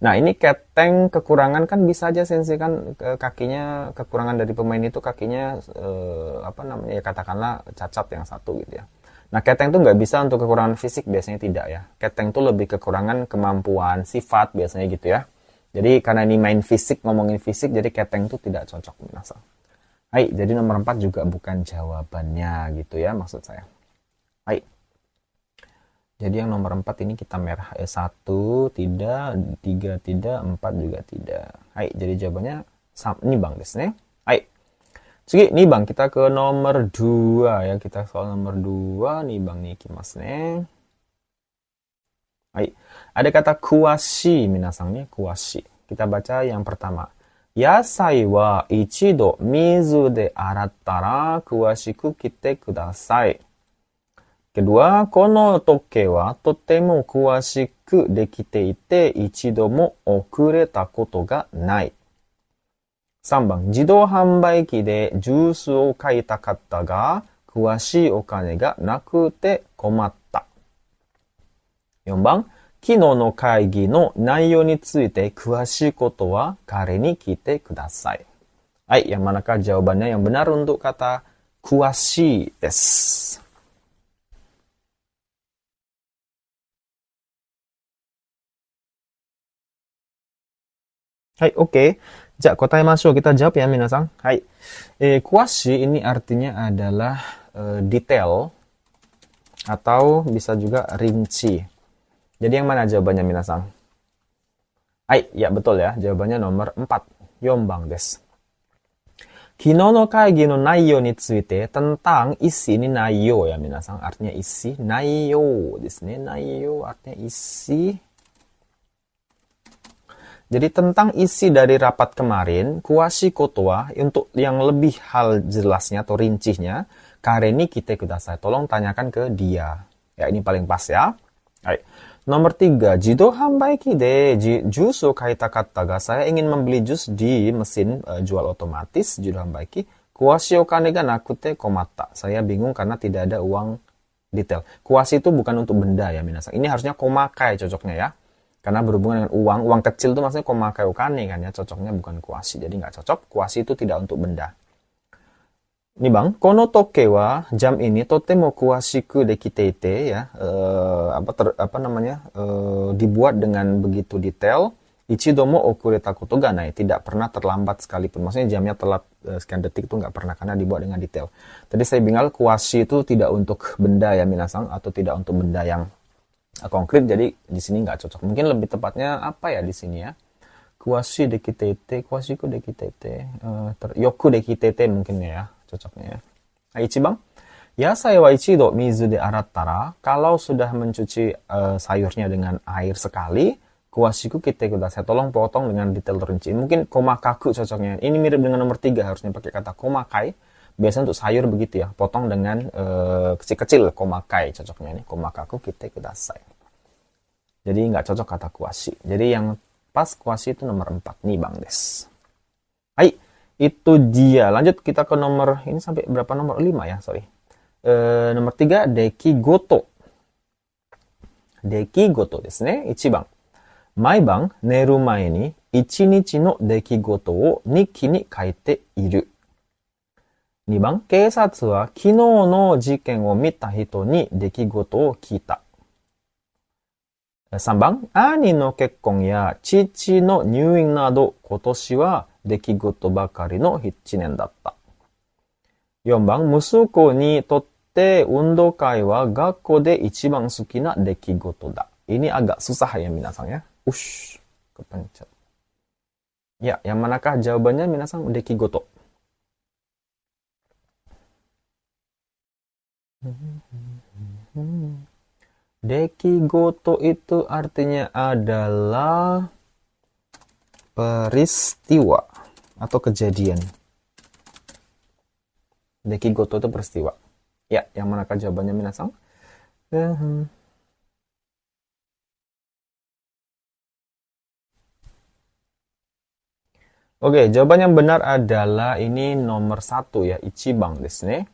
Nah, ini keteng kekurangan kan bisa aja sensei kan kakinya kekurangan dari pemain itu kakinya apa namanya ya katakanlah cacat yang satu gitu ya. Nah, keteng tuh nggak bisa untuk kekurangan fisik biasanya tidak ya. Keteng tuh lebih kekurangan kemampuan sifat biasanya gitu ya. Jadi karena ini main fisik ngomongin fisik jadi keteng tuh tidak cocok minasang. Hai, jadi nomor 4 juga bukan jawabannya gitu ya maksud saya. Hai. Jadi yang nomor 4 ini kita merah. 1 tidak, 3 tidak, 4 juga tidak. Hai, jadi jawabannya ini bang desu ne. Hai. Tsugi, nih bang kita ke nomor 2 ya. Kita soal nomor 2 nih bang nih ikimasu ne. Hai. Ada kata kuwashi minasang nih, kuwashi. Kita baca yang pertama. Yasai wa ichido mizu de arattara kuwashiku kite kudasai. Kedua, この時計はとても詳しくできていて、一度も遅れたことがない。3番、自動販売機でジュースを買いたかったが、詳しいお金がなくて困った。4番、昨日の会議の内容について詳しいことは彼に聞いてください。はい、yang manakah jawabannya yang benar untuk kata kuwashi desu? Hai, oke. Ja, kotaemashou. Kita jawab ya, minasang. Hai. Kuwashi ini artinya adalah detail atau bisa juga rinci. Jadi yang mana jawabannya, minasang? Hai, ya betul ya. Jawabannya nomor 4. 4番です。昨日の会議の内容について tentang isi ini naiyo ya, minasang. Artinya isi. Naiyo desu ne. Naiyo artinya isi. Jadi tentang isi dari rapat kemarin, kuwashi koto wa, untuk yang lebih hal jelasnya atau rincinya, kareni kite kudasai. Tolong tanyakan ke dia. Ya, ini paling pas ya. Hai. Nomor 3, jido hanbaiki de jus o kaitakatta ga. Saya ingin membeli jus di mesin jual otomatis, jido hanbaiki. Kuwashi o kane ga nakute komatta. Saya bingung karena tidak ada uang detail. Kuwashi itu bukan untuk benda ya, minasang. Ini harusnya komakai cocoknya ya. Karena berhubungan dengan uang kecil itu maksudnya komakai okane kan ya, cocoknya bukan kuwashi. Jadi nggak cocok, kuwashi itu tidak untuk benda. Ini bang, kono toke wa, jam ini totemo kuwashiku dekite ite ya, dibuat dengan begitu detail. Ichidomo okureta koto ga nai, tidak pernah terlambat sekalipun. Maksudnya jamnya telat sekian detik itu nggak pernah karena dibuat dengan detail. Tadi saya bilang kuwashi itu tidak untuk benda ya minasang, atau tidak untuk benda yang konkret, jadi di sini nggak cocok. Mungkin lebih tepatnya apa ya di sini ya? Kuwashi dekitete, kuwashiku dekitete, yoku dekitete mungkin ya cocoknya ya. Ichiban, yasai wa ichido mizu de arattara, kalau sudah mencuci sayurnya dengan air sekali, kuwashiku kite kudasai, tolong potong dengan detail rinci. Mungkin komakaku cocoknya. Ini mirip dengan nomor 3, harusnya pakai kata komakai. Biasanya untuk sayur begitu ya, potong dengan kecil-kecil, komakai cocoknya ini, komakaku kite kudasai. Jadi nggak cocok kata kuwashi. Jadi yang pas kuwashi itu nomor 4 nih bang des. Hai, itu dia. Lanjut kita ke nomor, ini sampai berapa nomor? 5 ya, sorry. Nomor 3, dekigoto. Dekigoto desu ne, 1番。毎晩寝る前に1日の出来事を日記に書いている。2番、警察は昨日の事件を見た人に出来事を聞いた。3番、兄の結婚や父の入院など、今年は出来事ばかりの1年だった。4番、息子にとって運動会は学校で一番好きな出来事だ。Ini agak susah ya minasang ya. Kepencet. Ya, yang manakah jawabannya minasang? Dekigoto. Dekigoto itu artinya adalah peristiwa atau kejadian. Dekigoto itu peristiwa. Ya, yang manakah jawabannya minasang? Oke, jawaban yang benar adalah ini nomor 1 ya, ichibang desu ne.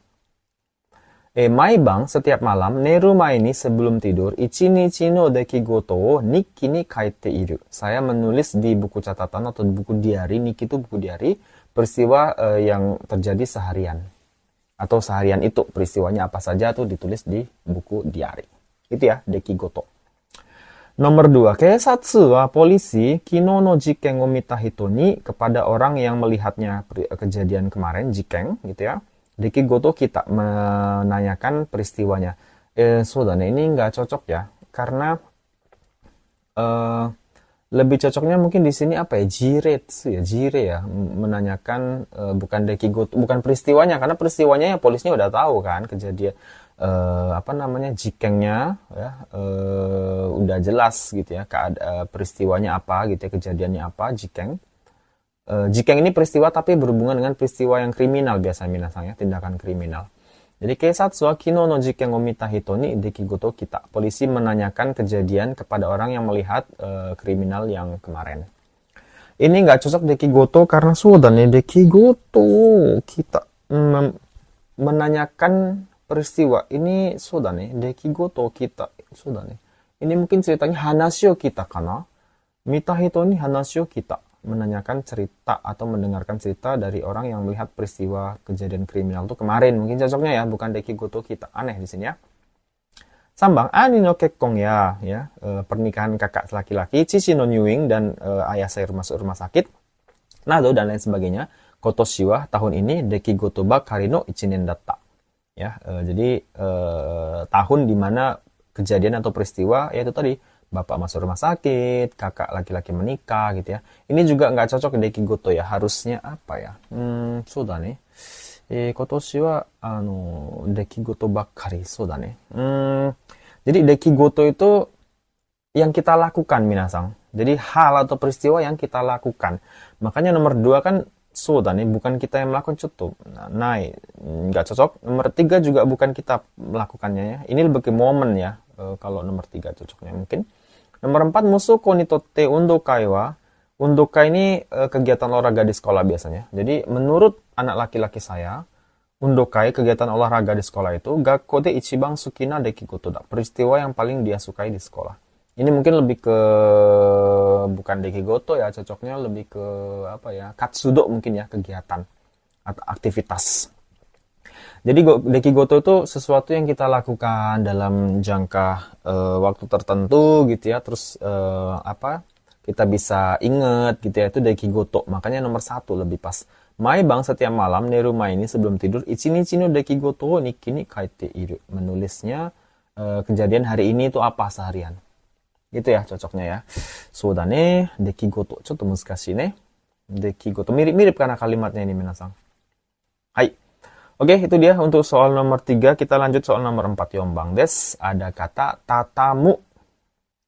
Maibang setiap malam, neru ini sebelum tidur, ichinichi no dekigoto o nikki ni kaite iru. Saya menulis di buku catatan atau buku diari, nikki itu buku diari, peristiwa yang terjadi seharian. Atau seharian itu, peristiwanya apa saja tuh ditulis di buku diari. Itu ya, dekigoto. Nomor 2, keisatsu wa polisi kino no jiken o mita hito ni, kepada orang yang melihatnya kejadian kemarin, jiken gitu ya. Dekigoto kita menanyakan peristiwanya. Ini nggak cocok ya, karena lebih cocoknya mungkin di sini apa ya, jire ya, menanyakan bukan dekigoto, bukan peristiwanya, karena peristiwanya ya polisnya udah tahu kan kejadian jikengnya ya, udah jelas gitu ya, peristiwanya apa gitu ya, kejadiannya apa, jikeng. Jikeng ini peristiwa tapi berhubungan dengan peristiwa yang kriminal biasa minasang ya, tindakan kriminal. Jadi keisatsu wa kino no jiken o mita hito ni dekigoto kita. Polisi menanyakan kejadian kepada orang yang melihat kriminal yang kemarin. Ini nggak cocok dekigoto karena sudah nih dekigoto kita menanyakan peristiwa. Ini sudah nih dekigoto kita sudah nih. Ini mungkin ceritanya hanashio kita kana. Mita hito ni hanashio kita. Menanyakan cerita atau mendengarkan cerita dari orang yang melihat peristiwa kejadian kriminal itu kemarin. Mungkin cocoknya ya, bukan dekigoto kita. Aneh di sini ya. Sambang, ani no kekkon ya, pernikahan kakak laki-laki, chichi no nyuing, dan ayah saya masuk rumah sakit, nado dan lain sebagainya. Kotoshi wa, tahun ini, dekigoto bakari no ichinen datta. Ya, jadi tahun dimana kejadian atau peristiwa, yaitu tadi, bapak masuk rumah sakit, kakak laki-laki menikah gitu ya. Ini juga nggak cocok dekigoto ya. Harusnya apa ya? Soda ne. Kotoshi wa dekigoto bakkari soda ne. Jadi dekigoto itu yang kita lakukan minasang. Jadi hal atau peristiwa yang kita lakukan. Makanya nomor 2 kan soda ne, bukan kita yang melakukan cukup. Nah, nggak cocok. Nomor 3 juga bukan kita melakukannya ya. Ini lebih ke momen ya. Kalau nomor 3 cocoknya mungkin. Nomor 4, musuko ni totte undokai wa. Undokai ini kegiatan olahraga di sekolah biasanya. Jadi menurut anak laki-laki saya, undokai, kegiatan olahraga di sekolah itu, gakko de ichibang sukina dekigoto da. Peristiwa yang paling dia sukai di sekolah. Ini mungkin lebih ke bukan dekigoto ya, cocoknya lebih ke apa ya, katsudo mungkin ya, kegiatan atau aktivitas. Jadi dekigoto itu sesuatu yang kita lakukan dalam jangka waktu tertentu gitu ya. Terus kita bisa inget gitu ya, itu dekigoto. Makanya nomor 1 lebih pas. Maibang setiap malam neru ini sebelum tidur, ichinichi no dekigoto nikki ni kaite iru. Menulisnya kejadian hari ini itu apa seharian. Gitu ya cocoknya ya. Soda ne, dekigoto. Chotto musukashi ne. Dekigoto. Mirip-mirip karena kalimatnya ini minasang. Hai. Oke, itu dia untuk soal nomor 3. Kita lanjut soal nomor 4. Yombang des. Ada kata tatamu.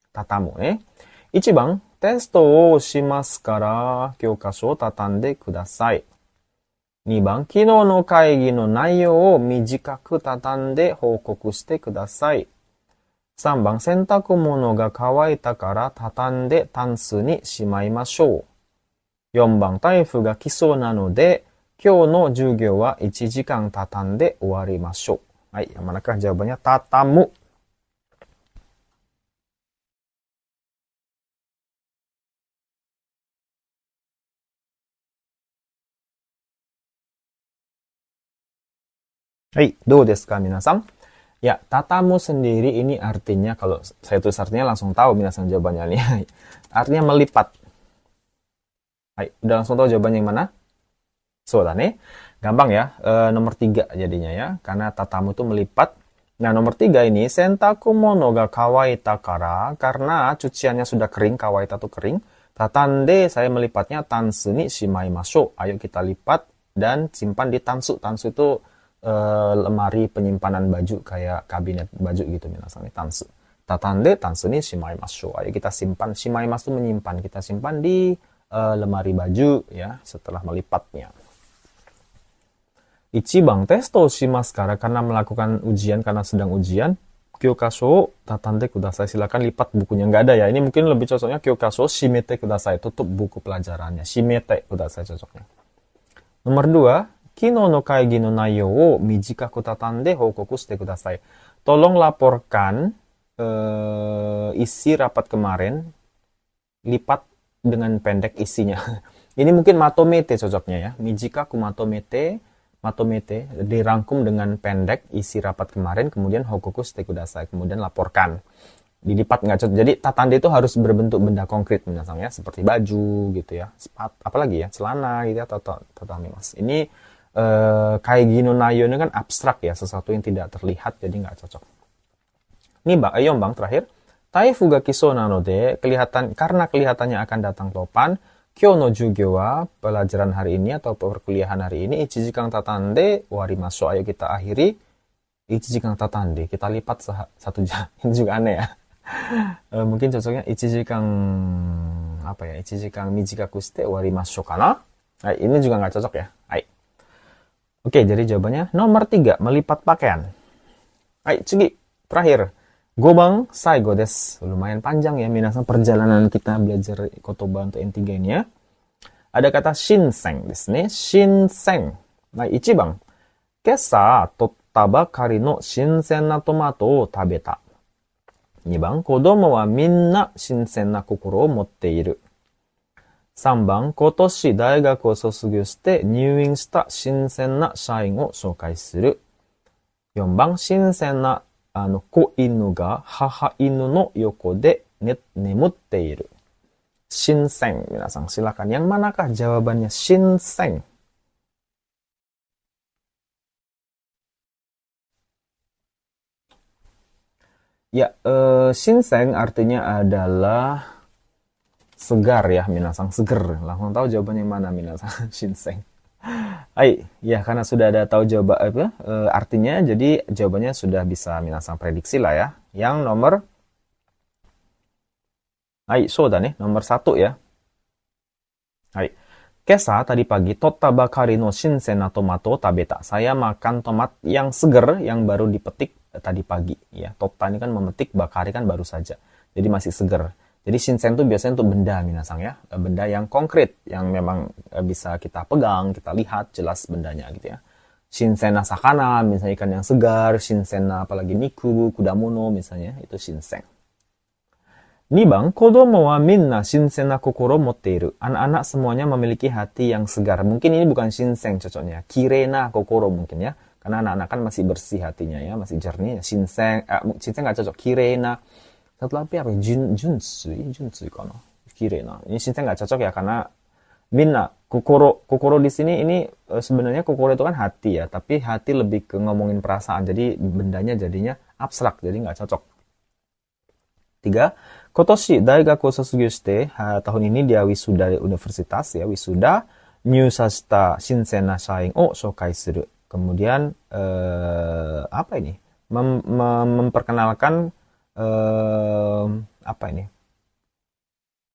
Tatamu ne. Ichibang, testo o shimasu kara kyokasho tatande kudasai. 2番、昨日の会議の内容を短く畳んで報告してください。3番、洗濯物が乾いたから畳んでタンスにしまいましょう。4番、台風が来そうなので、今日の授業は1時間畳んで終わりましょう。はい、yang manakah jawabannya? Tatamu. Hai, どうですか皆さん? Ya, tatamu sendiri ini artinya, kalau saya tulis artinya langsung tahu minasan jawabannya nih. Artinya melipat. Hai, udah langsung tahu jawabannya yang mana? So, nih. Gampang ya, nomor 3 jadinya ya, karena tatamu itu melipat. Nah, nomor 3 ini, sentaku mono ga kawaita kara, karena cuciannya sudah kering, kawaita itu kering. Tatande, saya melipatnya, tansu ni shimaimasho. Ayo kita lipat dan simpan di tansu. Tansu itu lemari penyimpanan baju, kayak kabinet baju gitu, minasan ni tansu. Tatande, tansu ni shimaimasho. Ayo kita simpan, shimaimasu itu menyimpan. Kita simpan di lemari baju ya, setelah melipatnya. Ichibang testo shimasu karena melakukan ujian, karena sedang ujian. Kyokaso tatande kudasai, silakan lipat bukunya. Nggak ada ya, ini mungkin lebih cocoknya kyokaso shimete kudasai, tutup buku pelajarannya. Shimete kudasai cocoknya. Nomor 2, kino no kaigi no naiyo wo mijikaku tatande hokoku shite kudasai. Tolong laporkan isi rapat kemarin, lipat dengan pendek isinya. Ini mungkin matomete cocoknya ya. Mijikaku matomete dirangkum dengan pendek isi rapat kemarin, kemudian hokoku shite kudasai, kemudian laporkan. Dilipat nggak cocok. Jadi tatande itu harus berbentuk benda konkret misalnya, seperti baju gitu ya, apalagi ya, celana gitu ya, tatami mas. Ini kaigi no nayo ini kan abstrak ya, sesuatu yang tidak terlihat, jadi nggak cocok. Ini bang terakhir. Taifu ga kiso nanode, karena kelihatannya akan datang topan. Kyo no jugyo wa, pelajaran hari ini atau perkuliahan hari ini, ichijikang tatande warimasho. Ayo kita akhiri ichijikang tatande, kita lipat 1 jam. Ini juga aneh ya. Mungkin cocoknya ichijikang mijikaku shite warimasho kana. Nah, ini juga nggak cocok ya. Hai. Oke, jadi jawabannya nomor 3, melipat pakaian. Hai, tsugi, terakhir. Gobang saigo desu. Lumayan panjang ya minasan perjalanan kita belajar kotoba untuk N3 ini ya. Ada kata shinseng desu ne. Shinseng. Nah, 1番. Kesa totta bakari no shinsen na tomato o tabeta. 2番. Kodomo wa minna shinsen na kokoro o motte iru. 3番. Kotoshi daigaku o sosugyo shite入院した新鮮な社員を紹介する。4番. 新鮮な子犬が母犬の横で眠っている。Shinseng, minasang. Silakan. Yang manakah jawabannya shinseng? Ya, shinseng artinya adalah segar ya, minasang. Seger. Langsung tahu jawabannya yang mana, minasang. Shinseng. Hai, ya karena sudah ada tahu jawaban artinya, jadi jawabannya sudah bisa minasang prediksi lah ya. Yang nomor, hai, nomor 1 ya. Hai, kesa tadi pagi, totta bakari no shinsen na tomato tabeta. Saya makan tomat yang seger, yang baru dipetik tadi pagi. Ya, totta ini kan memetik, bakari kan baru saja. Jadi masih seger. Jadi shinsen itu biasanya untuk benda minasang ya, benda yang konkret, yang memang bisa kita pegang, kita lihat jelas bendanya gitu ya. Shinsen na sakana, misalnya ikan yang segar, shinsen na apalagi niku, kudamono misalnya, itu shinseng. 2番, kodomo wa minna shinsen na kokoro motte iru. Anak-anak semuanya memiliki hati yang segar. Mungkin ini bukan shinseng cocoknya, kirena kokoro mungkin ya. Karena anak-anak kan masih bersih hatinya ya, masih jernih. Shinseng nggak cocok, kirena. Satu lagi apa? Junsui kana. Kirena. Ini shinseng nggak cocok ya, karena minna, kokoro di sini ini sebenarnya kokoro itu kan hati ya, tapi hati lebih ke ngomongin perasaan, jadi bendanya jadinya abstrak, jadi nggak cocok. 3. Kotoshi daigaku sosugyo shite, tahun ini dia wisuda universitas ya, wisuda nyusashita shinsen na shain o shoukai suru. Kemudian apa ini? Memperkenalkan apa ini?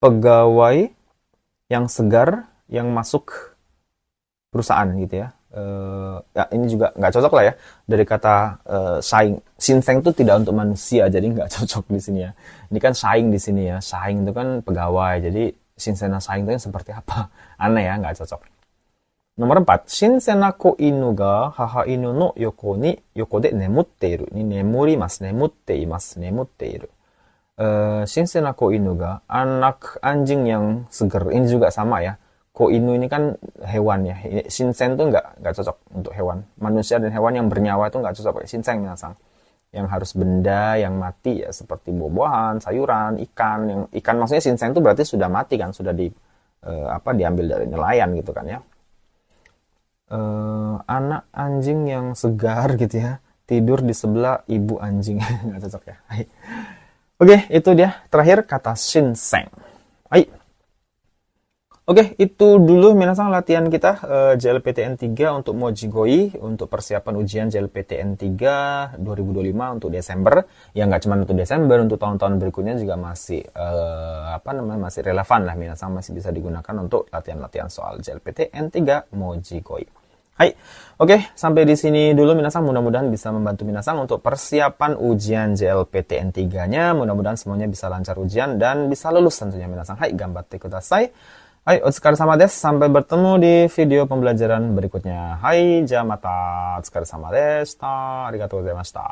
Pegawai yang segar yang masuk perusahaan gitu ya. Ya ini juga nggak cocok lah ya, dari kata saing. Shinseng itu tidak untuk manusia, jadi nggak cocok di sini ya. Ini kan saing di sini ya, saing itu kan pegawai, jadi shinsen na saing itu seperti apa? Aneh ya, nggak cocok. Nomor 4, shinsen na ko inu ga haha inu no yoko de nemutte iru. Ini nemurimasu, nemutte imasu, nemutte iru. Shinsen na ko inu ga, anak anjing yang seger. Ini juga sama ya. Ko inu ini kan hewan ya. Shinsen itu nggak cocok untuk hewan. Manusia dan hewan yang bernyawa itu nggak cocok pakai shinseng minasang. yang harus benda yang mati ya, seperti buah-buahan, sayuran, ikan. Yang ikan maksudnya shinseng itu berarti sudah mati kan, sudah diambil dari nelayan gitu kan ya. Anak anjing yang segar gitu ya, tidur di sebelah ibu anjing. Nggak cocok ya. Oke, itu dia terakhir kata shinseng. Oke, itu dulu minasang latihan kita JLPTN 3 untuk Mojigoi, untuk persiapan ujian JLPTN 3 2025 untuk Desember. Ya nggak cuma untuk Desember, untuk tahun-tahun berikutnya juga masih masih relevan lah, minasang masih bisa digunakan untuk latihan-latihan soal JLPTN 3 Mojigoi. Oke, sampai di sini dulu minasang, mudah-mudahan bisa membantu minasang untuk persiapan ujian JLPTN 3-nya. Mudah-mudahan semuanya bisa lancar ujian dan bisa lulus tentunya minasang. Gambatte kudasai. Otsukare sama desu. Sampai bertemu di video pembelajaran berikutnya. Ja mata. Otsukare sama deshita. Arigatou gozaimashita.